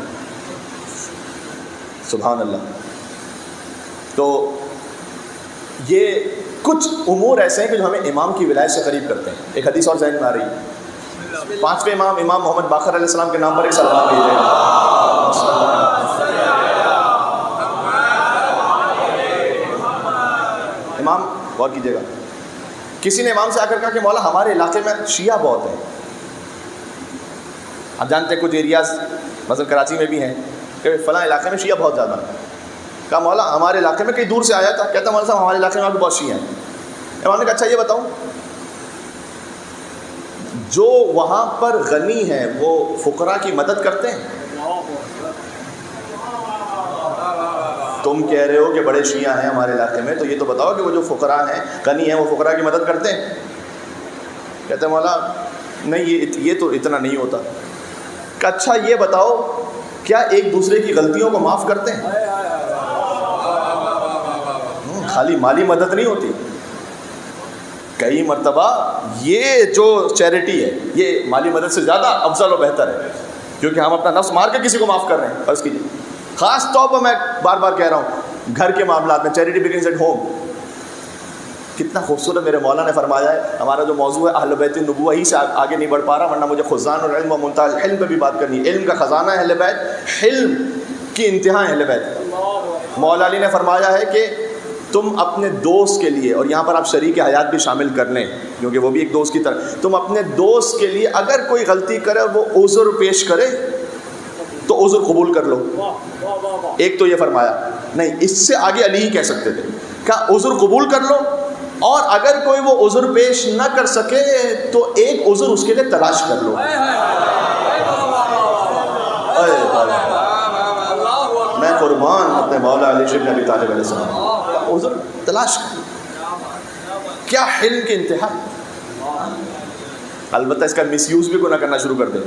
سبحان اللہ۔ تو یہ کچھ امور ایسے ہیں کہ جو ہمیں امام کی ولایت سے قریب کرتے ہیں۔ ایک حدیث اور ذہن میں آ رہی ہے، 5ویں امام امام محمد باقر علیہ السلام کے نام پر ایک صلوات بھیجے گا۔ امام غور کیجیے گا، کسی نے امام سے آ کر کہا کہ مولا ہمارے علاقے میں شیعہ بہت ہیں. آپ جانتے ہیں کچھ ایریاز مثلا کراچی میں بھی ہیں کہ فلاں علاقے میں شیعہ بہت زیادہ ہیں. کہا مولا ہمارے علاقے میں کئی دور سے آیا تھا, کہتا مولا صاحب ہمارے علاقے میں بھی بہت شیعہ ہیں. امام نے کہا اچھا یہ بتاؤ, جو وہاں پر غنی ہیں وہ فقراء کی مدد کرتے ہیں؟ تم کہہ رہے ہو کہ بڑے شیعہ ہیں ہمارے علاقے میں, تو یہ تو بتاؤ کہ وہ جو فقراء ہیں غنی ہیں وہ فقراء کی مدد کرتے ہیں؟ کہتے ہیں مولا نہیں یہ تو اتنا نہیں ہوتا. کہ اچھا یہ بتاؤ کیا ایک دوسرے کی غلطیوں کو معاف کرتے ہیں؟ خالی مالی مدد نہیں ہوتی, کئی مرتبہ یہ جو چیریٹی ہے یہ مالی مدد سے زیادہ افضل و بہتر ہے, کیونکہ ہم اپنا نفس مار کے کسی کو معاف کر رہے ہیں. فرض کیجیے خاص طور پر میں بار بار کہہ رہا ہوں گھر کے معاملات میں چیریٹی بگنز ایٹ ہوم. کتنا خوبصورت میرے مولا نے فرمایا ہے. ہمارا جو موضوع ہے اہل بیت النبوہ ہی سے آگے نہیں بڑھ پا رہا, ورنہ مجھے خزان العلم و منتہی العلم پہ بھی بات کرنی ہے. علم کا خزانہ ہے اہل بیت, حلم کی انتہا ہے اہل بیت. مولا علی نے فرمایا ہے کہ تم اپنے دوست کے لیے, اور یہاں پر آپ شریک حیات بھی شامل کر لیں کیونکہ وہ بھی ایک دوست کی طرح, تم اپنے دوست کے لیے اگر کوئی غلطی کرے وہ عذر پیش کرے تو عذر قبول کر لو. ایک تو یہ فرمایا, نہیں اس سے آگے علی ہی کہہ سکتے تھے, کہا عذر قبول کر لو, اور اگر کوئی وہ عذر پیش نہ کر سکے تو ایک عذر اس کے لیے تلاش کر لو. میں قربان اپنے مولا علی شریف ابی طالب علیہ السلام, عذر تلاش کر. کیا حلم کی انتہا. البتہ اس کا مس یوز بھی کوئی نہ کرنا شروع کر دے.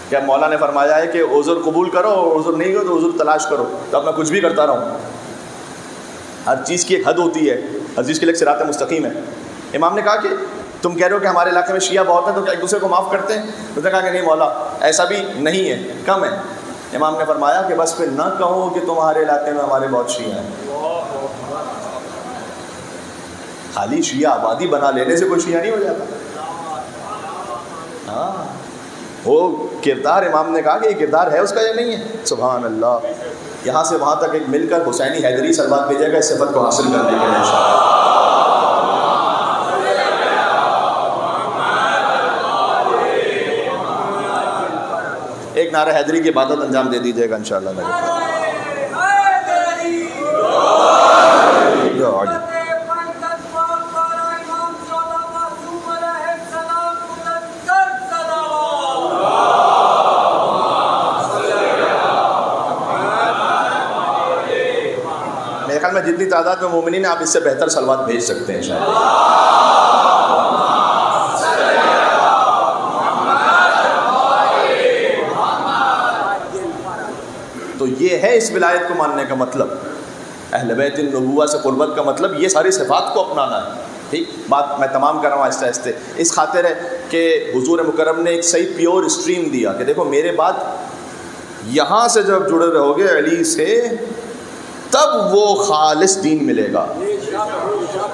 کیا مولا نے فرمایا ہے کہ عذر قبول کرو اور عذر نہیں کرو تو عذر تلاش کرو, تو اب میں کچھ بھی کرتا رہوں. ہر چیز کی ایک حد ہوتی ہے, ہر چیز کے لیے ایک صراط مستقیم ہے. امام نے کہا کہ تم کہہ رہے ہو کہ ہمارے علاقے میں شیعہ بہت ہیں تو کیا ایک دوسرے کو معاف کرتے ہیں؟ تو نے کہا کہ نہیں مولا ایسا بھی نہیں ہے, کم ہے. امام نے فرمایا کہ بس پھر نہ کہو کہ تمہارے علاقے میں ہمارے بہت شیعہ ہیں. خالی شیعہ آبادی بنا لینے سے کوئی شیعہ نہیں ہو جاتا. ہاں وہ کردار, امام نے کہا کہ یہ کردار ہے اس کا یا نہیں ہے. سبحان اللہ. یہاں سے وہاں تک ایک مل کر حسینی حیدری سلوات بھیجے گا اس صفت کو حاصل کرنے کے لیے انشاءاللہ. ایک نعرہ حیدری کی عبادت انجام دے دیجیے گا انشاءاللہ. میرے خیال میں جتنی تعداد میں مومنین ہیں آپ اس سے بہتر صلوات بھیج سکتے ہیں انشاءاللہ. تو یہ ہے اس ولایت کو ماننے کا مطلب, اہل بیت النبوہ سے قربت کا مطلب یہ ساری صفات کو اپنانا ہے. ٹھیک بات میں تمام کر رہا ہوں آہستہ آہستہ, اس خاطر ہے کہ حضور مکرم نے ایک صحیح پیور اسٹریم دیا کہ دیکھو میرے بعد یہاں سے جب جڑے رہو گے علی سے تب وہ خالص دین ملے گا.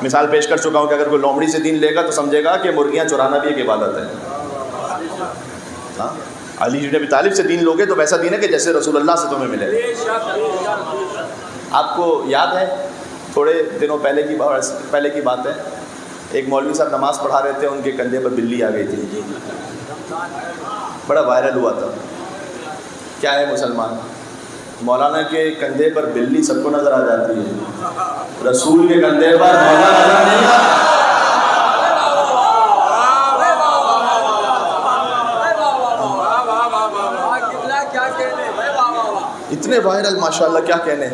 مثال پیش کر چکا ہوں کہ اگر کوئی لومڑی سے دین لے گا تو سمجھے گا کہ مرغیاں چرانا بھی ایک عبادت ہے. ہاں علی بن ابی طالب سے دین لوگے تو ویسا دین ہے کہ جیسے رسول اللہ سے تمہیں ملے. آپ کو یاد ہے تھوڑے دنوں پہلے کی بات ہے, ایک مولوی صاحب نماز پڑھا رہے تھے, ان کے کندھے پر بلی آ گئی تھی, بڑا وائرل ہوا تھا. کیا ہے مسلمان, مولانا کے کندھے پر بلی سب کو نظر آ جاتی ہے, رسول کے کندھے پر مولانا نظر نہیں آتا. اتنے وائرل ماشاءاللہ, کیا کہنے,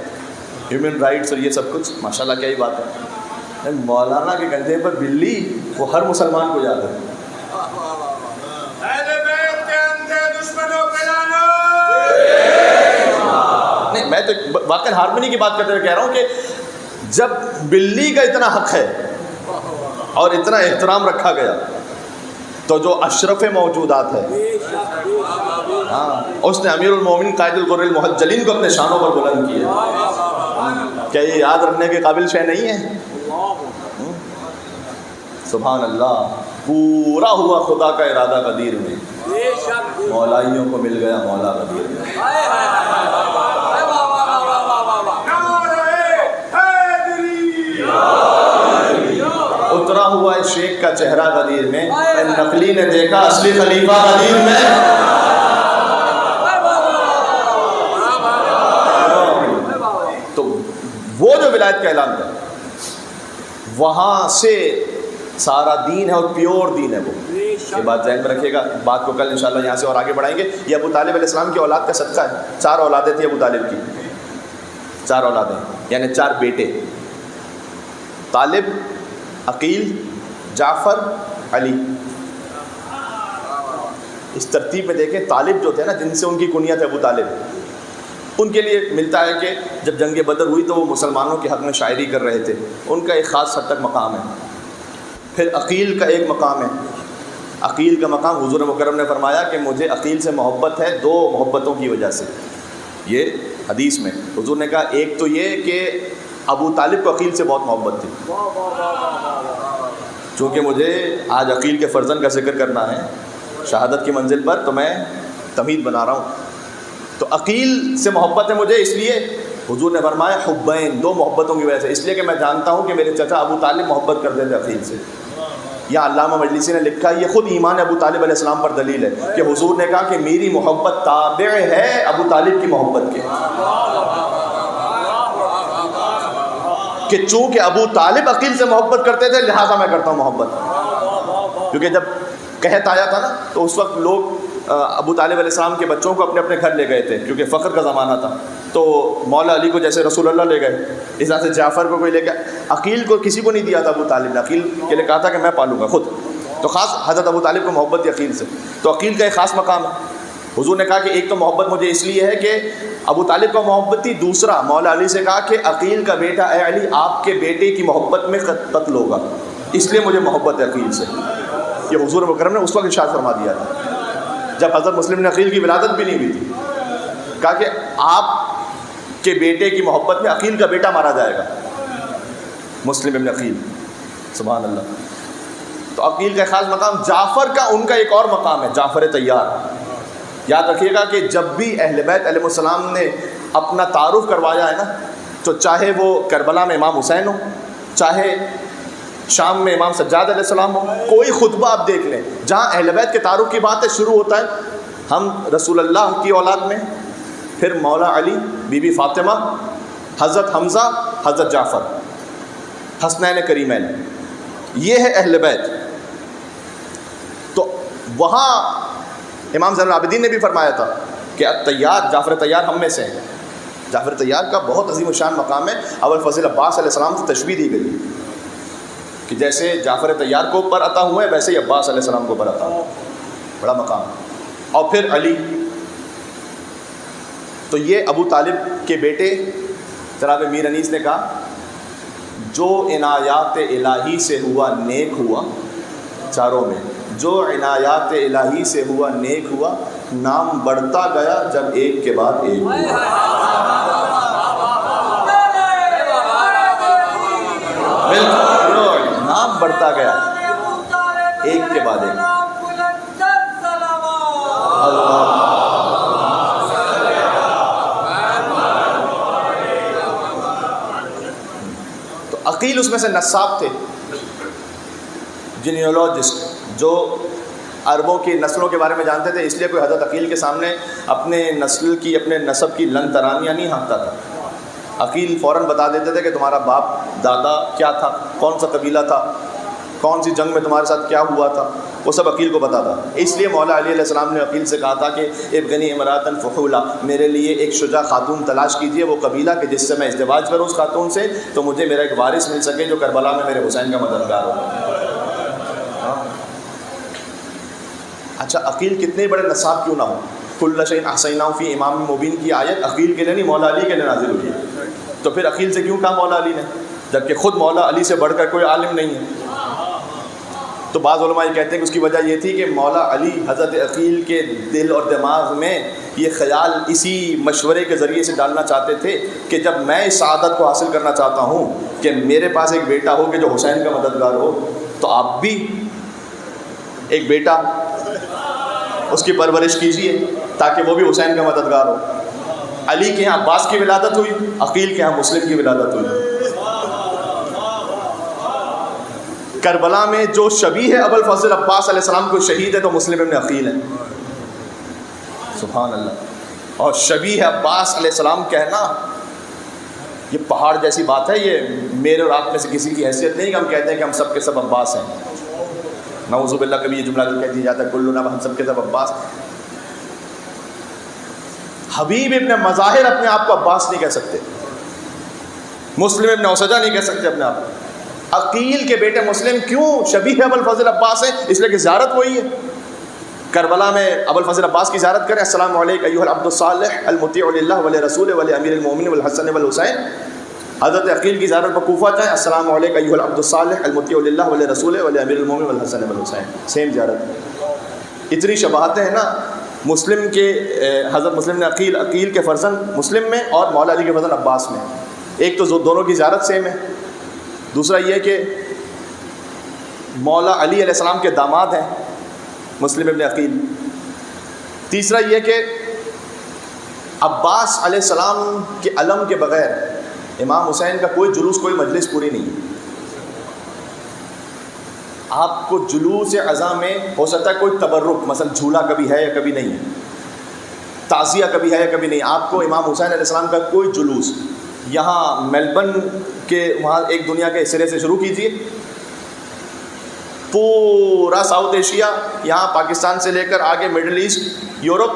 ہیومن رائٹس اور یہ سب کچھ ماشاءاللہ کیا ہی بات ہے. مولانا کے کندھے پر بلی وہ ہر مسلمان کو یاد ہے. نہیں میں تو واقعی ہارمونی کی بات کرتے ہوئے کہہ رہا ہوں کہ جب بلی کا اتنا حق ہے اور اتنا احترام رکھا گیا تو جو اشرف موجودات ہے, ہاں اس نے امیر المومنین قائد الغر المحجلین کو اپنے شانوں پر بلند کیا. کیا یہ یاد رکھنے کے قابل شے نہیں ہے؟ سبحان اللہ. پورا ہوا خدا کا ارادہ قدیر میں, مولائیوں کو مل گیا مولا قدیر میں. نقلی نے دیکھا اصلی خلیفہ حدیث میں. تو وہ جو ولایت کا اعلان کرے وہاں سے سارا دین ہے اور پیور دین ہے وہ. یہ بات ذہن میں رکھیے گا. بات کو کل انشاءاللہ یہاں سے اور آگے بڑھائیں گے. یہ ابو طالب علیہ السلام کی اولاد کا صدقہ ہے. 4 اولادیں تھیں ابو طالب کی, 4 اولادیں یعنی 4 بیٹے, طالب, عقیل, جعفر, علی. اس ترتیب میں دیکھیں طالب جو تھے نا, جن سے ان کی کنیت ہے ابو طالب, ان کے لیے ملتا ہے کہ جب جنگ بدر ہوئی تو وہ مسلمانوں کے حق میں شاعری کر رہے تھے, ان کا ایک خاص حد تک مقام ہے. پھر عقیل کا ایک مقام ہے. عقیل کا مقام حضور مکرم نے فرمایا کہ مجھے عقیل سے محبت ہے 2 محبتوں کی وجہ سے. یہ حدیث میں حضور نے کہا ایک تو یہ کہ ابو طالب کو عقیل سے بہت محبت تھی. چونکہ مجھے آج عقیل کے فرزند کا ذکر کرنا ہے شہادت کی منزل پر, تو میں تمہید بنا رہا ہوں. تو عقیل سے محبت ہے مجھے, اس لیے حضور نے فرمایا حبین, 2 محبتوں کی وجہ سے. اس لیے کہ میں جانتا ہوں کہ میرے چچا ابو طالب محبت کرتے تھے عقیل سے. یا علامہ مجلسی نے لکھا, یہ خود ایمان ابو طالب علیہ السلام پر دلیل ہے کہ حضور نے کہا کہ میری محبت تابع ہے ابو طالب کی محبت کے, کہ چونکہ ابو طالب عقیل سے محبت کرتے تھے لہٰذا میں کرتا ہوں محبت. کیونکہ جب قحط آیا تھا نا تو اس وقت لوگ ابو طالب علیہ السلام کے بچوں کو اپنے اپنے گھر لے گئے تھے, کیونکہ فقر کا زمانہ تھا. تو مولا علی کو جیسے رسول اللہ لے گئے, اس طرح سے جعفر کو کوئی لے گیا. عقیل کو کسی کو نہیں دیا تھا ابو طالب نے, عقیل کے لیے کہا تھا کہ میں پالوں گا خود. تو خاص حضرت ابو طالب کو محبت تھی عقیل سے. تو عقیل کا ایک خاص مقام ہے. حضور نے کہا کہ ایک تو محبت مجھے اس لیے ہے کہ ابو طالب کو محبت تھی, دوسرا مولا علی سے کہا کہ عقیل کا بیٹا اے علی آپ کے بیٹے کی محبت میں قتل ہوگا, اس لیے مجھے محبت ہے عقیل سے. یہ حضور مکرم نے اس وقت ارشاد فرما دیا تھا جب حضرت مسلم نے عقیل کی ولادت بھی نہیں ہوئی تھی. کہا کہ آپ کے بیٹے کی محبت میں عقیل کا بیٹا مارا جائے گا, مسلم ابن عقیل. سبحان اللہ. تو عقیل کا خاص مقام. جعفر کا ان کا ایک اور مقام ہے, جعفر طیار. یاد رکھیے گا کہ جب بھی اہل بیت علیہ السلام نے اپنا تعارف کروایا ہے نا, تو چاہے وہ کربلا میں امام حسین ہو, چاہے شام میں امام سجاد علیہ السلام ہو, کوئی خطبہ آپ دیکھ لیں جہاں اہل بیت کے تعارف کی بات ہے شروع ہوتا ہے ہم رسول اللہ کی اولاد میں, پھر مولا علی, بی بی فاطمہ, حضرت حمزہ, حضرت جعفر, حسنین کریمین, یہ ہے اہل بیت. تو وہاں امام زین العابدین نے بھی فرمایا تھا کہ طیار, جعفر طیار ہم میں سے ہیں. جعفر طیار کا بہت عظیم الشان مقام ہے. ابوالفضل عباس علیہ السلام سے تشبیہ دی گئی کہ جیسے جعفر طیار کو پر عطا ہوئے ویسے ہی عباس علیہ السلام کو پر عطا ہوا, بڑا مقام. اور پھر علی. تو یہ ابو طالب کے بیٹے. جناب میر انیس نے کہا جو عنایات الہی سے ہوا نیک ہوا, چاروں میں جو عنایات الہی سے ہوا نیک ہوا, نام بڑھتا گیا جب ایک کے بعد ایک ہوا. نام بڑھتا گیا ایک کے بعد ایک. تو عقیل اس میں سے نساب تھے, جینیولوجسٹ, جو عربوں کی نسلوں کے بارے میں جانتے تھے. اس لیے کوئی حضرت عقیل کے سامنے اپنے نسل کی, اپنے نسب کی لن ترانیاں نہیں ہانکتا تھا. عقیل فوراً بتا دیتے تھے کہ تمہارا باپ دادا کیا تھا, کون سا قبیلہ تھا, کون سی جنگ میں تمہارے ساتھ کیا ہوا تھا, وہ سب عقیل کو بتاتا. اس لیے مولا علی علیہ السلام نے عقیل سے کہا تھا کہ ابغنی امراۃ فحولا, میرے لیے ایک شجاع خاتون تلاش کیجیے, وہ قبیلہ کہ جس سے میں ازدواج کروں اس خاتون سے, تو مجھے میرا ایک وارث مل سکے جو کربلا میں میرے حسین کا مددگار ہو. اچھا عقیل کتنے بڑے نصاب کیوں نہ ہو, کل شیء احصیناہ فی امام مبین کی آیت عقیل کے لیے نہیں, مولا علی کے لیے نازل ہوئی ہے. تو پھر عقیل سے کیوں کہا مولا علی نے, جبکہ خود مولا علی سے بڑھ کر کوئی عالم نہیں ہے. تو بعض علماء یہ کہتے ہیں کہ اس کی وجہ یہ تھی کہ مولا علی حضرت عقیل کے دل اور دماغ میں یہ خیال اسی مشورے کے ذریعے سے ڈالنا چاہتے تھے کہ جب میں اس سعادت کو حاصل کرنا چاہتا ہوں کہ میرے پاس ایک بیٹا ہو کہ جو حسین کا مددگار ہو, تو آپ بھی ایک بیٹا اس کی پرورش کیجیے تاکہ وہ بھی حسین کا مددگار ہو. علی کے یہاں عباس کی ولادت ہوئی, عقیل کے یہاں مسلم کی ولادت ہوئی. کربلا میں جو شبیہ ابو الفضل عباس علیہ السلام کو شہید ہے تو مسلم ابن عقیل ہے. سبحان اللہ. اور شبیہ عباس علیہ السلام کہنا یہ پہاڑ جیسی بات ہے. یہ میرے اور آپ میں سے کسی کی حیثیت نہیں کہ ہم کہتے ہیں کہ ہم سب کے سب عباس ہیں. نعوذ باللہ کبھی یہ جملہ کہہ دیا جاتا ہے کلنا ہم سب کے سب عباس. حبیب ابن مظاہر اپنے آپ کو عباس نہیں کہہ سکتے. مسلم ابن اوسجہ نہیں کہہ سکتے اپنے آپ کو. عقیل کے بیٹے مسلم کیوں شبیہ ابو الفضل عباس ہیں؟ اس لیے کہ زیارت وہی ہے. کربلا میں ابو الفضل عباس کی زیارت کریں. السلام علیکم ایھا العبد الصالح المطیع للہ ولرسولہ ولامیر المؤمنین والحسن والحسین. حضرت عقیل کی زیارت پر کوفہ جائیں. السلام علیکم ایھا العبد الصالح المطیع للہ ولرسولہ ولامیر المؤمنین والحسن والحسین. سیم زیارت. اتنی شباہتیں ہیں نا مسلم کے حضرت مسلم نے عقیل کے فرزند مسلم میں اور مولا علی کے فرزند عباس میں. ایک تو دونوں کی زیارت سیم ہے. دوسرا یہ کہ مولا علی علیہ السلام کے داماد ہیں مسلم ابن عقیل. تیسرا یہ کہ عباس علیہ السلام کے علم کے بغیر امام حسین کا کوئی جلوس کوئی مجلس پوری نہیں ہے. آپ کو جلوس عزا میں ہو سکتا ہے کوئی تبرک مثلا جھولا کبھی ہے یا کبھی نہیں ہے, تعزیہ کبھی ہے یا کبھی نہیں. آپ کو امام حسین علیہ السلام کا کوئی جلوس یہاں میلبرن کے وہاں ایک دنیا کے سرے سے شروع کیجیے, پورا ساؤتھ ایشیا یہاں پاکستان سے لے کر آگے مڈل ایسٹ یورپ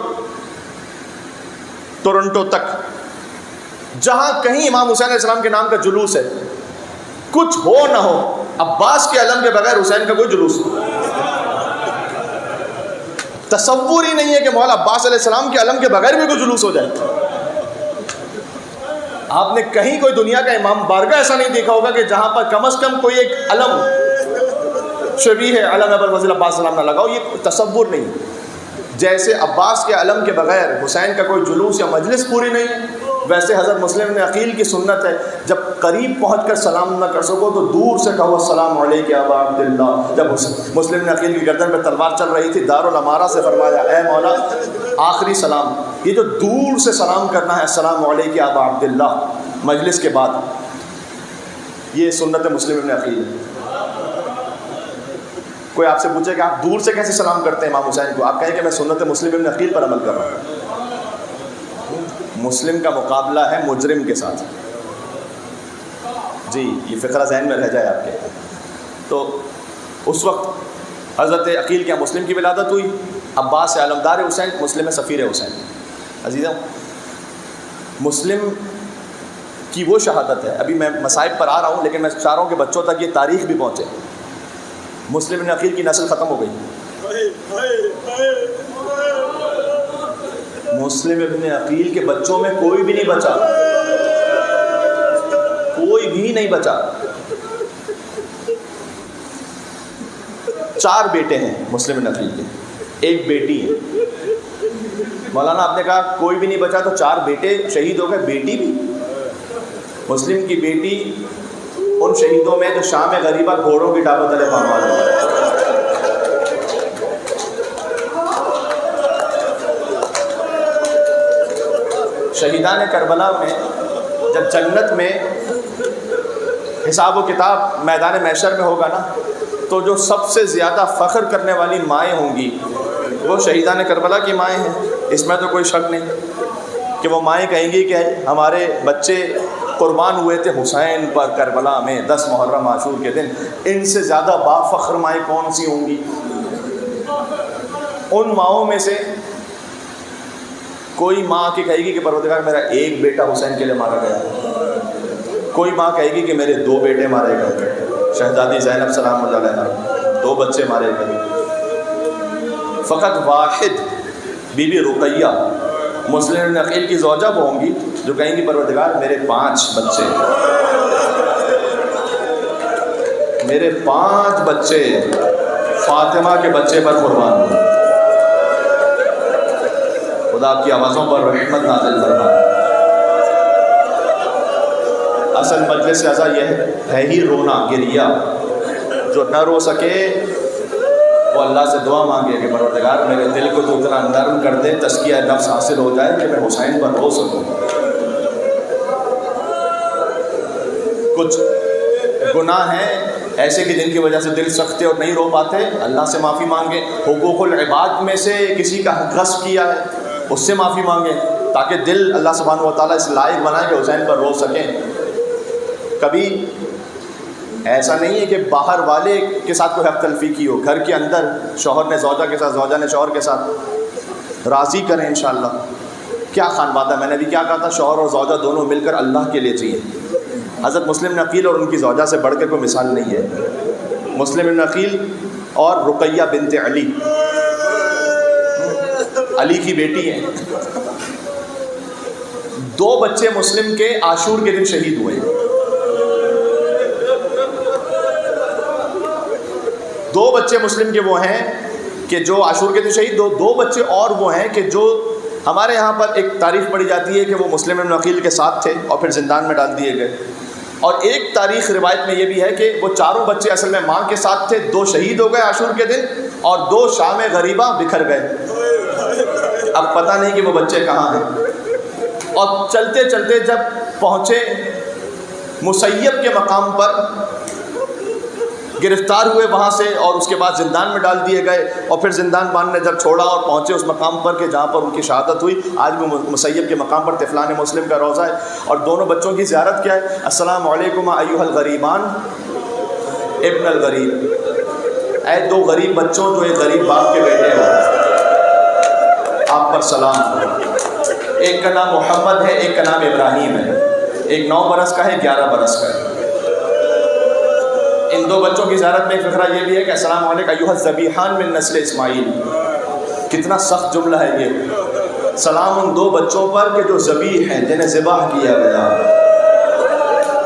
ٹورنٹو تک جہاں کہیں امام حسین علیہ السلام کے نام کا جلوس ہے, کچھ ہو نہ ہو عباس کے علم کے بغیر حسین کا کوئی جلوس تصور ہی نہیں ہے کہ مولا عباس علیہ السلام کے علم کے بغیر بھی کوئی جلوس ہو جائے. آپ نے کہیں کوئی دنیا کا امام بارگاہ ایسا نہیں دیکھا ہوگا کہ جہاں پر کم از کم کوئی ایک علم شبیہ علم ابو الفضل عباس السلام نہ لگاؤ. یہ تصور نہیں. جیسے عباس کے علم کے بغیر حسین کا کوئی جلوس یا مجلس پوری نہیں ہے, ویسے حضرت مسلم نے عقیل کی سنت ہے جب قریب پہنچ کر سلام نہ کر سکو تو دور سے کہو السلام علیکم یا ابا عبداللہ. جب مسلم نے عقیل کی گردن پہ تلوار چل رہی تھی دارالامارہ سے فرمایا اے مولا آخری سلام. یہ جو دور سے سلام کرنا ہے السلام علیکم یا ابا عبداللہ مجلس کے بعد, یہ سنت مسلم نے عقیل ہے. کوئی آپ سے پوچھے کہ آپ دور سے کیسے سلام کرتے ہیں امام حسین کو, آپ کہیں کہ میں سنت مسلم ابن عقیل پر عمل کر رہا ہوں. مسلم کا مقابلہ ہے مجرم کے ساتھ. جی یہ فقرہ ذہن میں رہ جائے آپ کے. تو اس وقت حضرت عقیل کیا مسلم کی ولادت ہوئی, عباس سے علمدار حسین, مسلم میں سفیر حسین. عزیزوں مسلم کی وہ شہادت ہے, ابھی میں مصائب پر آ رہا ہوں لیکن میں چاہ رہا ہوں کہ بچوں تک یہ تاریخ بھی پہنچے. مسلم ابن عقیل کی نسل ختم ہو گئی. مسلم ابن عقیل کے بچوں میں کوئی بھی نہیں بچا, کوئی بھی نہیں بچا. 4 بیٹے ہیں مسلم ابن عقیل کے, ایک بیٹی ہے. مولانا آپ نے کہا کوئی بھی نہیں بچا تو 4 بیٹے شہید ہو گئے, بیٹی بھی. مسلم کی بیٹی ان شہیدوں میں جو شام غریبہ گھوڑوں کی ڈاکوں تلے پامال ہوئے. شہیدان کربلا میں جب جنت میں حساب و کتاب میدان محشر میں ہوگا نا تو جو سب سے زیادہ فخر کرنے والی مائیں ہوں گی وہ شہیدان کربلا کی مائیں ہیں. اس میں تو کوئی شک نہیں کہ وہ مائیں کہیں گی کہ ہمارے بچے قربان ہوئے تھے حسین پر کربلا میں 10 محرم عاشور کے دن. ان سے زیادہ بافخر مائیں کون سی ہوں گی؟ ان ماؤں میں سے کوئی ماں کی کہے گی کہ پروردگار میرا ایک بیٹا حسین کے لیے مارا گیا, کوئی ماں کہے گی کہ میرے 2 بیٹے مارے گئے. شہزادی زینب سلام اللہ علیہا 2 بچے مارے گئے. فقط واحد بی بی رقیہ مسلم ابن عقیل کی زوجہ وہ ہوں گی جو کہیں گی پروردگار میرے 5 بچے, میرے 5 بچے فاطمہ کے بچے پر قربان ہوں. خدا کی آوازوں پر رحمت نازل فرما. اصل مجلس عزا یہ ہے ہی رونا گریا. جو نہ رو سکے وہ اللہ سے دعا مانگے کہ پروردگار میرے دل کو تو اتنا نرم کر دے, تزکیہ نفس حاصل ہو جائے کہ میں حسین پر رو سکوں. کچھ گناہ ہیں ایسے کہ جن کی وجہ سے دل سخت ہے اور نہیں رو پاتے، اللہ سے معافی مانگیں۔ حقوق العباد میں سے کسی کا حق غصب کیا ہے اس سے معافی مانگیں، تاکہ دل اللہ سبحانہ و تعالیٰ اس لائق بنائے کہ حسین پر رو سکیں۔ کبھی ایسا نہیں ہے کہ باہر والے کے ساتھ کوئی حق تلفی کی ہو، گھر کے اندر شوہر نے زوجہ کے ساتھ، زوجہ نے شوہر کے ساتھ، راضی کریں انشاءاللہ۔ کیا خانوادہ، میں نے بھی کیا کہا تھا، شوہر اور زوجہ دونوں مل کر اللہ کے لیے چاہیے۔ حضرت مسلم بن عقیل اور ان کی زوجہ سے بڑھ کر کوئی مثال نہیں ہے۔ مسلم بن عقیل اور رقیہ بنت علی، علی کی بیٹی ہیں، 2 بچے مسلم کے عاشور کے دن شہید ہوئے۔ 2 بچے مسلم کے وہ ہیں کہ جو عاشور کے دن شہید، 2 بچے اور وہ ہیں کہ جو ہمارے یہاں پر ایک تاریخ پڑھی جاتی ہے کہ وہ مسلم بن عقیل کے ساتھ تھے اور پھر زندان میں ڈال دیے گئے، اور ایک تاریخ روایت میں یہ بھی ہے کہ وہ چاروں بچے اصل میں ماں کے ساتھ تھے، 2 شہید ہو گئے عاشور کے دن اور 2 شام غریبہ بکھر گئے۔ اب پتہ نہیں کہ وہ بچے کہاں ہیں۔ اور چلتے چلتے جب پہنچے مسیب کے مقام پر، گرفتار ہوئے وہاں سے اور اس کے بعد زندان میں ڈال دیے گئے، اور پھر زندان بان نے جب چھوڑا اور پہنچے اس مقام پر کہ جہاں پر ان کی شہادت ہوئی، آج بھی مسیب کے مقام پر طفلان مسلم کا روضہ ہے، اور دونوں بچوں کی زیارت کیا ہے، السلام علیکم ایھا الغریبان ابن الغریب، اے 2 غریب بچوں جو ایک غریب باپ کے بیٹے ہیں، آپ پر سلام۔ ایک کا نام محمد ہے، ایک کا نام ابراہیم ہے، ایک 9 برس کا ہے، 11 برس کا ہے۔ ان 2 بچوں کی زیارت میں ایک فقرہ یہ بھی ہے کہ السلام علیکم ایھا الذبیحان من نسل اسماعیل۔ کتنا سخت جملہ ہے یہ، سلام ان 2 بچوں پر کہ جو ذبیح ہیں، جنہیں ذبح کیا گیا۔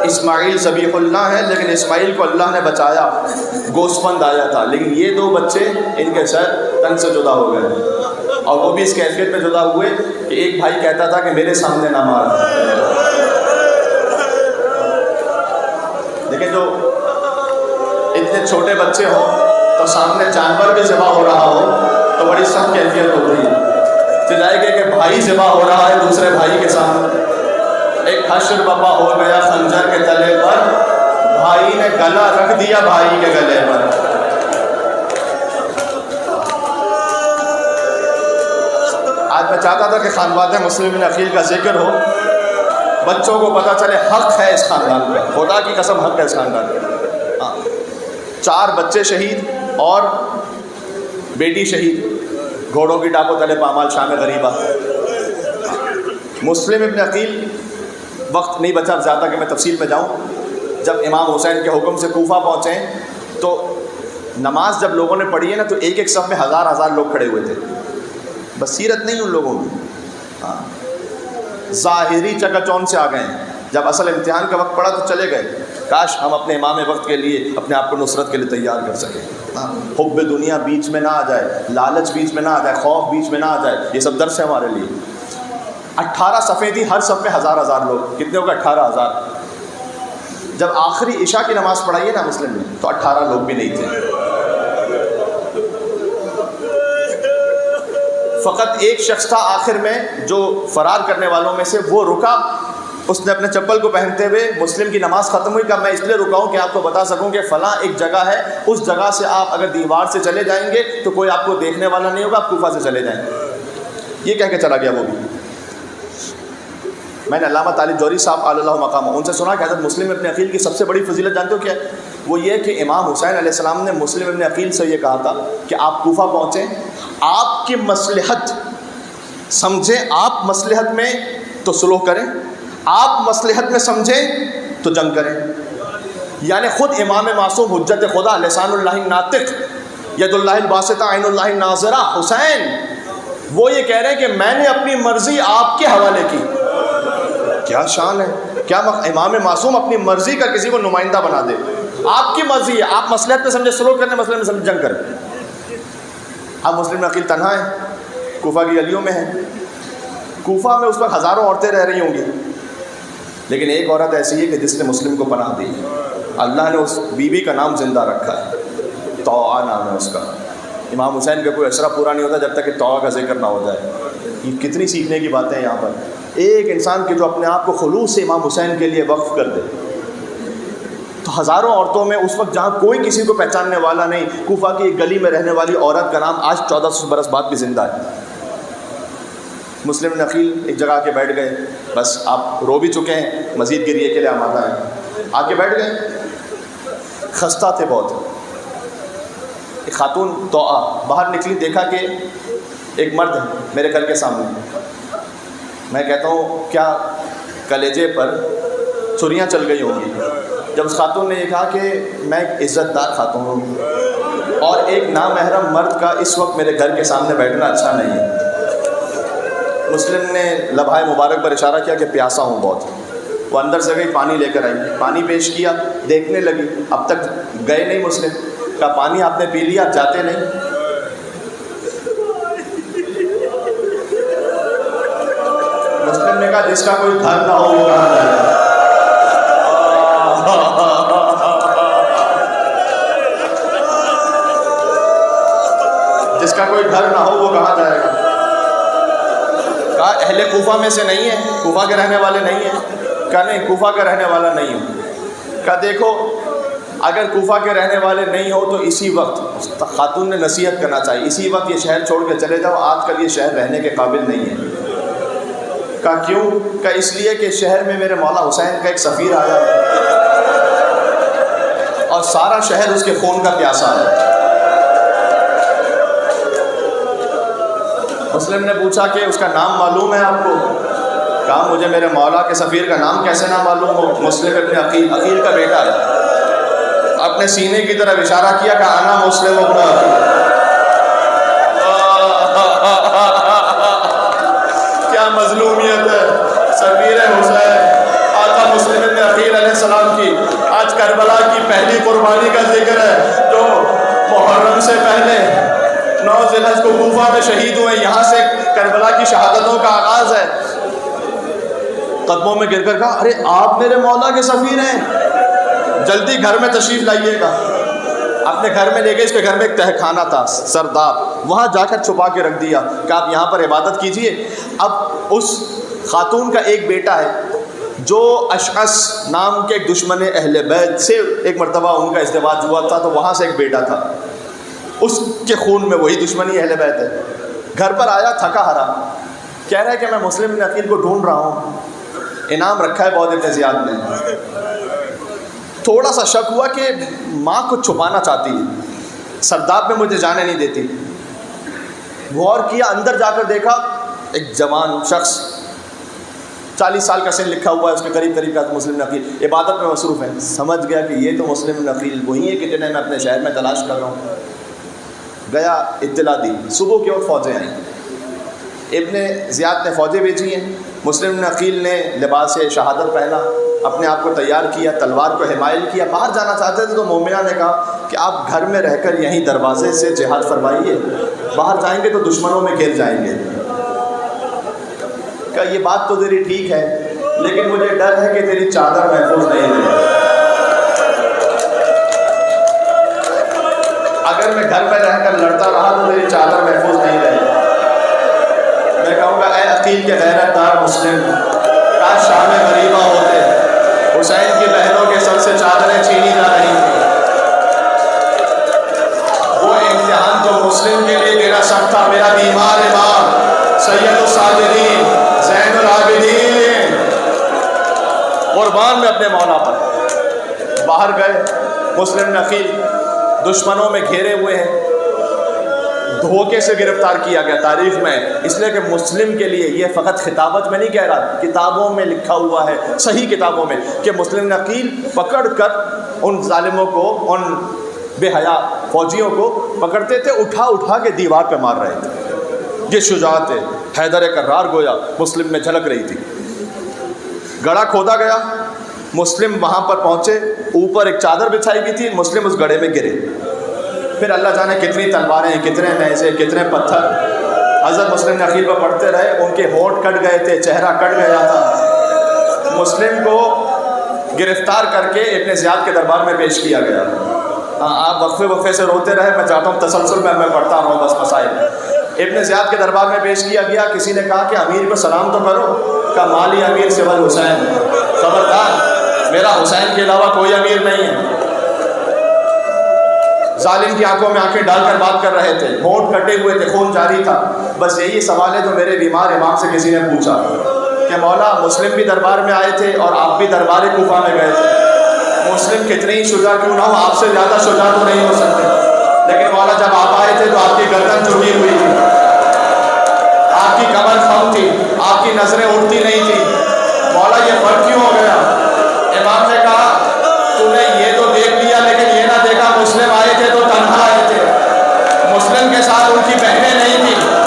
اسماعیل ذبیح اللہ ہے، لیکن اسماعیل کو اللہ نے بچایا، گوسفند آیا تھا، لیکن یہ 2 بچے ان کے سر تن سے جدا ہو گئے، اور وہ بھی اس کیفیت میں جدا ہوئے کہ ایک بھائی کہتا تھا کہ میرے سامنے نہ مارا۔ لیکن جو اتنے چھوٹے بچے ہوں تو سامنے جانور بھی ذبح ہو رہا ہو تو بڑی سخت کیفیت ہوتی ہے۔ چلائے گئے کہ بھائی ذبح ہو رہا ہے دوسرے بھائی کے سامنے، ایک حشر بپا ہو گیا خنجر کے تلے پر، بھائی نے گلا رکھ دیا بھائی کے گلے پر۔ آج میں چاہتا تھا کہ خانوادہ مسلم بن عقیل کا ذکر ہو، بچوں کو پتہ چلے حق ہے اس خاندان پہ، خدا کی قسم حق ہے اس خاندان پہ۔ 4 بچے شہید اور بیٹی شہید، گھوڑوں کی ٹاپوں تلے پامال شام غریبہ۔ مسلم ابن عقیل، وقت نہیں بچا اب زیادہ کہ میں تفصیل میں جاؤں، جب امام حسین کے حکم سے کوفہ پہنچے تو نماز جب لوگوں نے پڑھی ہے نا تو ایک ایک صف میں 1000 لوگ کھڑے ہوئے تھے، بصیرت نہیں ان لوگوں میں، ظاہری چکا چون سے آ گئے ہیں۔ جب اصل امتحان کا وقت پڑا تو چلے گئے، کاش ہم اپنے امام وقت کے لیے اپنے آپ کو نصرت کے لیے تیار کر سکیں۔ حب دنیا بیچ میں نہ آ جائے، لالچ بیچ میں نہ آ جائے، خوف بیچ میں نہ آ جائے، یہ سب درس ہے ہمارے لیے۔ 18 صفیں تھی، ہر صف میں 1000 لوگ، کتنے ہو گئے 18000۔ جب آخری عشاء کی نماز پڑھائی ہے نا مسلم نے تو 18 لوگ بھی نہیں تھے، فقط ایک شخص تھا آخر میں جو فرار کرنے والوں میں سے، وہ رکا، اس نے اپنے چپل کو پہنتے ہوئے، مسلم کی نماز ختم ہوئی، کہا میں اس لیے رکا ہوں کہ آپ کو بتا سکوں کہ فلاں ایک جگہ ہے، اس جگہ سے آپ اگر دیوار سے چلے جائیں گے تو کوئی آپ کو دیکھنے والا نہیں ہوگا، آپ کوفہ سے چلے جائیں۔ یہ کہہ کے چلا گیا وہ بھی۔ میں نے علامہ طالب جوہری صاحب علی اللہ مقامہ ان سے سنا کہ حضرت مسلم ابن عقیل کی سب سے بڑی فضیلت جانتے ہو کیا ہے؟ وہ یہ کہ امام حسین علیہ السلام نے مسلم ابن عقیل سے یہ کہا تھا کہ آپ کوفہ پہنچیں، آپ کی مصلحت سمجھیں، آپ مصلحت میں تو صلح کریں، آپ مصلحت میں سمجھیں تو جنگ کریں۔ یعنی خود امام معصوم حجت خدا، لسان اللہ ناطق، ید اللہ الباسطہ، عین اللہ ناظرہ حسین، وہ یہ کہہ رہے ہیں کہ میں نے اپنی مرضی آپ کے حوالے کی۔ کیا شان ہے، کیا امام معصوم اپنی مرضی کا کسی کو نمائندہ بنا دے۔ آپ کی مرضی ہے، آپ مصلحت میں سمجھے صلح کرنے، مصلحت میں سمجھے جنگ کریں۔ اب مسلم عقیل تنہا ہے، کوفہ کی گلیوں میں ہے، کوفہ میں اس وقت ہزاروں عورتیں رہ رہی ہوں گی، لیکن ایک عورت ایسی ہے کہ جس نے مسلم کو پناہ دی، اللہ نے اس بیوی کا نام زندہ رکھا ہے، طوعہ نام ہے اس کا۔ امام حسین کا کوئی عشرہ پورا نہیں ہوتا جب تک کہ طوعہ کا ذکر نہ ہو جائے۔ یہ کتنی سیکھنے کی باتیں ہیں یہاں پر۔ ایک انسان کے جو اپنے آپ کو خلوص سے امام حسین کے لیے وقف کر دے، ہزاروں عورتوں میں اس وقت جہاں کوئی کسی کو پہچاننے والا نہیں، کوفہ کی ایک گلی میں رہنے والی عورت کا نام آج 1400 برس بعد بھی زندہ ہے۔ مسلم نقیل ایک جگہ آ کے بیٹھ گئے، بس آپ رو بھی چکے ہیں، مزید گریے کے لیے آمادہ ہیں، آ کے بیٹھ گئے، خستہ تھے بہت۔ ایک خاتون توآ باہر نکلی، دیکھا کہ ایک مرد ہے میرے گھر کے سامنے۔ میں کہتا ہوں کیا کلیجے پر چھریاں چل گئی ہوں گی جب اس خاتون نے یہ کہا کہ میں ایک عزت دار خاتون ہوں اور ایک نامحرم مرد کا اس وقت میرے گھر کے سامنے بیٹھنا اچھا نہیں ہے۔ مسلم نے لبھائے مبارک پر اشارہ کیا کہ پیاسا ہوں بہت۔ وہ اندر سے گئی، پانی لے کر آئی، پانی پیش کیا، دیکھنے لگی، اب تک گئے نہیں مسلم، کہا پانی آپ نے پی لیا، آپ جاتے نہیں؟ مسلم نے کہا جس کا کوئی گھر نہ ہو وہ کہاں جائے گا؟ جس کا کوئی گھر نہ ہو وہ کہاں جائے گا؟ کہا اہل کوفہ میں سے نہیں ہے، کوفہ کے رہنے والے نہیں ہیں؟ کہا نہیں، کوفہ کا رہنے والا نہیں ہوں۔ کہا دیکھو اگر کوفہ کے رہنے والے نہیں ہو تو اسی وقت خاتون نے نصیحت کرنا چاہیے، اسی وقت یہ شہر چھوڑ کے چلے جاؤ، آج کل یہ شہر رہنے کے قابل نہیں ہے۔ کہا کیوں؟ کہا اس لیے کہ شہر میں میرے مولا حسین کا ایک سفیر آیا اور سارا شہر اس کے خون کا پیاسا ہے۔ مسلم نے پوچھا کہ اس کا نام معلوم ہے آپ کو؟ کہا مجھے میرے مولا کے سفیر کا نام کیسے نہ معلوم ہو؟ مسلم ابن عقیل، عقیل کا بیٹا ہے۔ اپنے سینے کی طرف اشارہ کیا کہ انا مسلم ابن عقیل۔ کیا مظلومیت ہے سفیر حسین آقا مسلم ابن عقیل علیہ السلام کی۔ آج کربلا کی پہلی قربانی کا ذکر ہے جو محرم سے پہلے 9 ذی الحجہ کو کوفہ میں شہید ہوئے، یہاں سے کربلا کی شہادتوں کا آغاز ہے۔ قدموں میں گر کر کہا ارے آپ میرے مولا کے سفیر ہیں، جلدی گھر میں تشریف لائیے گا۔ اپنے گھر میں لے گئے، اس کے گھر میں ایک تہہ خانہ تھا سرداب، وہاں جا کر چھپا کے رکھ دیا کہ آپ یہاں پر عبادت کیجئے۔ اب اس خاتون کا ایک بیٹا ہے جو اشعث نام کے ایک دشمن اہل بیت سے ایک مرتبہ ان کا ازدواج ہوا تھا، تو وہاں سے ایک بیٹا تھا، اس کے خون میں وہی دشمنی اہل بیت ہے۔ گھر پر آیا تھکا ہرا، کہہ رہا ہے کہ میں مسلم بن عقیل کو ڈھونڈ رہا ہوں، انعام رکھا ہے بہت ابن زیاد نے۔ تھوڑا سا شک ہوا کہ ماں کچھ چھپانا چاہتی ہے، سرداب میں مجھے جانے نہیں دیتی۔ غور کیا، اندر جا کر دیکھا ایک جوان شخص 40 سال کا سن لکھا ہوا ہے اس کے قریب کا، تو مسلم نقیل عبادت میں مصروف ہے۔ سمجھ گیا کہ یہ تو مسلم نقیل وہی ہے کہ جنہیں میں اپنے شہر میں تلاش کر رہا ہوں۔ گیا، اطلاع دی، صبح کی وقت فوجیں آئیں، ابن زیاد نے فوجیں بھیجی ہیں۔ مسلم نقیل نے لباس شہادت پہنا، اپنے آپ کو تیار کیا، تلوار کو حمائل کیا، باہر جانا چاہتے تھے تو مومنہ نے کہا کہ آپ گھر میں رہ کر یہیں دروازے سے جہاد فرمائیے، باہر جائیں گے تو دشمنوں میں گھر جائیں گے۔ کہ یہ بات تو تیری ٹھیک ہے لیکن مجھے ڈر ہے کہ تیری چادر محفوظ نہیں رہے، اگر میں گھر میں رہ کر لڑتا رہا تو تیری چادر محفوظ نہیں رہے۔ میں کہوں گا اے عقیل کے غیرت دار مسلم، کاش شام غریبہ ہوتے، حسین کی بہنوں کے سر سے چادریں چھینی جا رہی تھیں۔ وہ امتحان تو مسلم کے لیے دینا سخت تھا۔ میرا بیمار امام سید الساجدین زین العابدین قربان میں اپنے مولا پر باہر گئے۔ مسلم نقیل دشمنوں میں گھیرے ہوئے ہیں، دھوکے سے گرفتار کیا گیا تاریخ میں، اس لیے کہ مسلم کے لیے یہ فقط خطابت میں نہیں کہہ رہا، کتابوں میں لکھا ہوا ہے، صحیح کتابوں میں، کہ مسلم نقیل پکڑ کر ان ظالموں کو، ان بے حیا فوجیوں کو پکڑتے تھے، اٹھا کے دیوار پہ مار رہے تھے۔ یہ شجاعت ہے، حیدر کرار گویا مسلم میں جھلک رہی تھی۔ گڑھا کھودا گیا، مسلم وہاں پر پہنچے، اوپر ایک چادر بچھائی گئی تھی، مسلم اس گڑھے میں گرے۔ پھر اللہ جانے کتنی تلواریں، کتنے نیزے، کتنے پتھر حضرت مسلم نقیل پر پڑتے رہے۔ ان کے ہونٹ کٹ گئے تھے، چہرہ کٹ گیا تھا۔ مسلم کو گرفتار کر کے ابن زیاد کے دربار میں پیش کیا گیا۔ آپ وقفے سے روتے رہے، میں چاہتا ہوں تسلسل میں پڑھتا رہوں بس مسائل۔ ابن زیاد کے دربار میں پیش کیا گیا، کسی نے کہا کہ امیر کو سلام تو کرو، کہا مالی امیر سوال حسین، خبردار میرا حسین کے علاوہ کوئی امیر نہیں ہے۔ ظالم کی آنکھوں میں آنکھیں ڈال کر بات کر رہے تھے، ہونٹ کٹے ہوئے تھے، خون جاری تھا۔ بس یہی سوال ہے جو میرے بیمار امام سے کسی نے پوچھا کہ مولا مسلم بھی دربار میں آئے تھے اور آپ بھی دربار کوفہ میں گئے تھے، مسلم کتنے ہی شجاع کیوں نہ ہو آپ سے زیادہ شجاع تو نہیں ہو سکتے، لیکن مولا جب آپ آئے تھے تو آپ کی گردن جھکی ہوئی تھی، آپ کی کمر خم تھی، آپ کی نظریں اٹھتی نہیں تھی، مولا یہ فرق کیوں ہو گیا؟ امام نے کہا تو نے یہ تو دیکھ لیا لیکن یہ نہ دیکھا مسلم آئے تھے تو تنہا آئے تھے، مسلم کے ساتھ ان کی بہنیں نہیں تھیں۔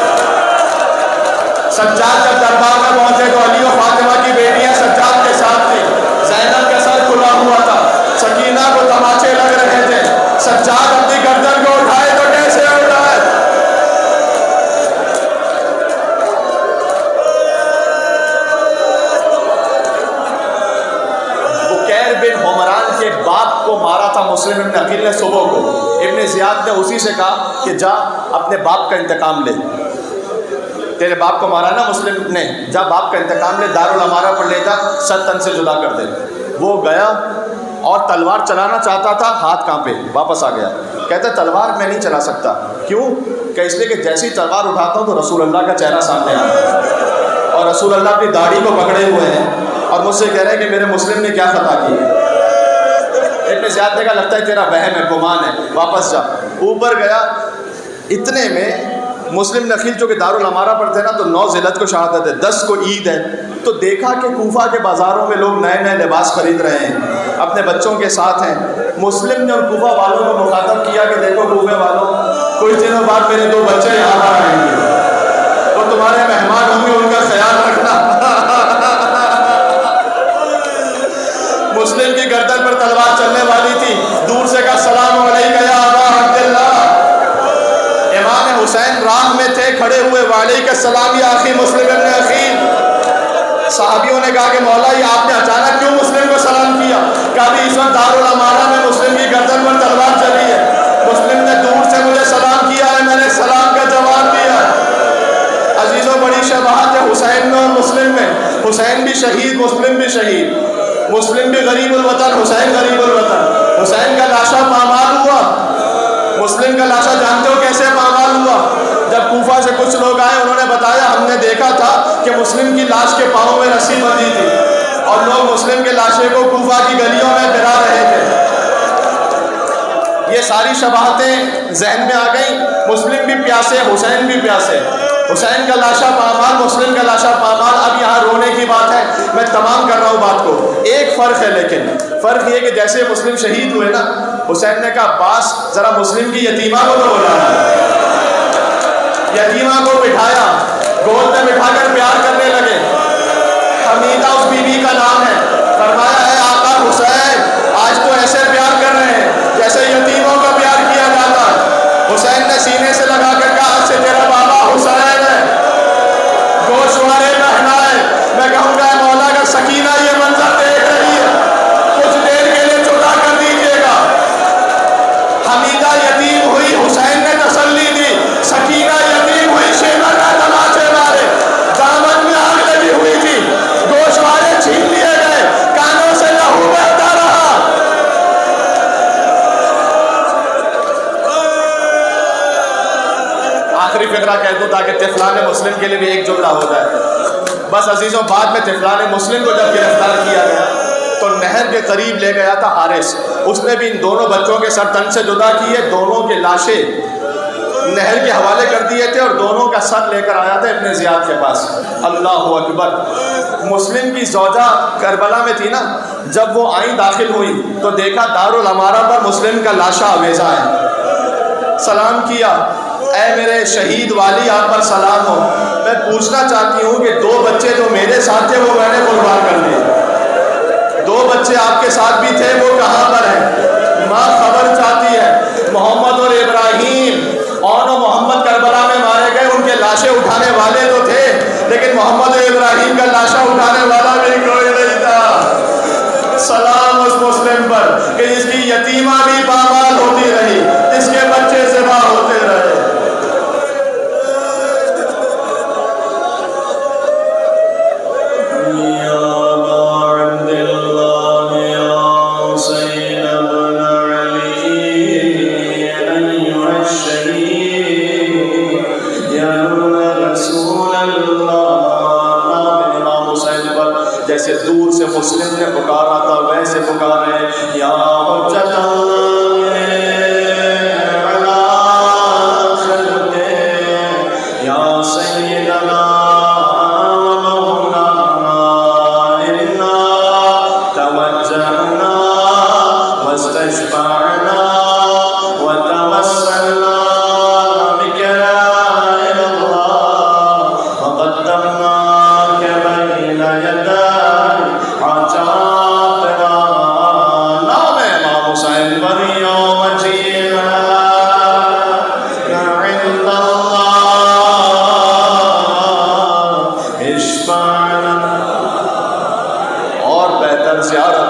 سجاد جب دربار میں پہنچے تو علی و فاطمہ کی بیٹیاں سجاد کے ساتھ تھیں، زینب کا سر کھلا ہوا تھا، سکینہ کو تماچے لگ رہے تھے، سجاد اپنی گردن کو اٹھائے تو کیسے اٹھائے؟ بکیر بن حمران کے باپ کو مارا تھا مسلم ابن عقیل نے صبح کو، ابن زیاد نے اسی سے کہا کہ جا اپنے باپ کا انتقام لے، تیرے باپ کو مارا نا مسلم نے، جا باپ کا انتقام لے، دارالامارہ پر لے جا، سر تن سے جدا کر دے۔ وہ گیا اور تلوار چلانا چاہتا تھا، ہاتھ کانپے، واپس آ گیا، کہتا تلوار میں نہیں چلا سکتا، کیوں؟ کہ اس لیے کہ جیسی تلوار اٹھاتا ہوں تو رسول اللہ کا چہرہ سامنے آتا ہے، اور رسول اللہ اپنی داڑھی کو پکڑے ہوئے ہیں اور مجھ سے کہہ رہے ہیں کہ میرے مسلم نے کیا خطا کی ہے۔ ابن زیاد نے کہا لگتا ہے تیرا وہم ہے، گمان ہے، واپس جا۔ اوپر گیا، اتنے میں مسلم نخیل جو کہ دارالامارہ پر تھے نا، تو 9 ذیلحج کو شہادت ہے، 10 کو عید ہے، تو دیکھا کہ کوفہ کے بازاروں میں لوگ نئے نئے لباس خرید رہے ہیں، اپنے بچوں کے ساتھ ہیں۔ مسلم نے کوفہ والوں کو مخاطب کیا کہ دیکھو کوفہ والوں، کچھ دنوں بعد میرے 2 بچے یہاں پر آئیں گے، وہ تمہارے مہمان ہوں گے، ان کا خیال رکھنا۔ مسلم کی گردن پر تلوار چلنے والی تھی، دور سے کہا السلام علیکم یا ابا عبداللہ۔ امام حسین راہ میں تھے کھڑے ہوئے، وعلیکم السلام یا اخی مسلم ابن عقیل۔ صحابیوں نے کہا کہ مولا یہ آپ نے اچانک کیوں مسلم کو سلام کیا؟ کہا بھی اس وقت دارالامارہ میں مسلم کی گردن پر تلوار چلی ہے، مسلم نے دور سے مجھے سلام کیا ہے، میں نے سلام کا جواب دیا ہے۔ عزیزوں بڑی شباہت ہے حسین میں اور مسلم میں، حسین بھی شہید، مسلم بھی شہید، مسلم بھی غریب الوطن، حسین غریب الوطن۔ حسین کا لاشا پامال ہوا، مسلم کا لاشا جانتے ہو کیسے پامال ہوا؟ جب کوفہ سے کچھ لوگ آئے، انہوں نے بتایا ہم نے دیکھا تھا کہ مسلم کی لاش کے پاؤں میں رسی بندھی تھی اور لوگ مسلم کے لاشے کو کوفہ کی گلیوں میں پھرا رہے تھے۔ یہ ساری شباہتیں ذہن میں آ گئیں، مسلم بھی پیاسے، حسین بھی پیاسے، حسین کا لاشا پامال، مسلم کا لاشا پامال۔ اب یہاں رونے کی بات ہے، میں تمام کر رہا ہوں بات کو، ایک فرق ہے، لیکن فرق یہ کہ جیسے مسلم شہید ہوئے نا، حسین نے کہا عباس ذرا مسلم کی یتیمہ کو تو بلانا، یتیمہ کو بٹھایا، گود میں بٹھا کر پیار کرنے لگے۔ حمیدہ اس بی بی کا نام ہے، فرمایا ہے آقا حسین آج تو ایسے پیار کر رہے ہیں جیسے یتیموں کا پیار کیا جاتا ہے۔ حسین نے سینے سے لگا کر کہا آج سے تیرا بابا حسین ہے، گوشوارے پہنائے۔ میں کہوں گا مولا کا سکینہ یہ منظر دیکھ رہی ہے، کچھ دیر کے لیے جدا کر دیجیے گا۔ حمیدہ یتیم ہوئی، حسین نے تسلی دی، سکینہ یتیم ہوئی، شیبہ کا تماچے مارے، دامن میں آگ لگی ہوئی تھی، گوشوارے چھین لیے گئے، کانوں سے لہو بہتا رہا۔ آخری فقرہ کہہ دوں تاکہ طفلان مسلم کے لیے بھی ایک جملہ ہو جائے۔ بس عزیزوں بعد میں طفلان مسلم کو جب گرفتار کیا گیا تو نہر کے قریب لے گیا تھا حارث، اس نے بھی ان دونوں بچوں کے سر تن سے جدا کیے، دونوں کے لاشیں نہر کے حوالے کر دیے تھے اور دونوں کا سر لے کر آیا تھا ابن زیاد کے پاس۔ اللہ اکبر۔ مسلم کی زوجہ کربلا میں تھی نا، جب وہ آئیں داخل ہوئی تو دیکھا دارالامارہ پر مسلم کا لاشا آویزہ ہے، سلام کیا، اے میرے شہید والی آپ پر سلام ہو، میں پوچھنا چاہتی ہوں کہ 2 بچے جو میرے ساتھ تھے وہ میں نے قربان کر دیے، 2 بچے آپ کے ساتھ بھی تھے، وہ کہاں پر ہیں؟ ماں خبر چاہتی ہے۔ محمد اور ابراہیم اور محمد کربلا میں مارے گئے، ان کے لاشیں اٹھانے والے تو تھے لیکن محمد اور ابراہیم کا لاشا اٹھانے والا بھی کوئی نہیں تھا۔ سلام اس مسلم پر کہ جس کی یتیمہ بھی پامال ہوتی رہی، جس کے بچے ذبح ہوتے رہے۔ یا جیسے دور سے مسلم نے پکارا تھا ویسے پکارے یا حجت اور بہتر زیارت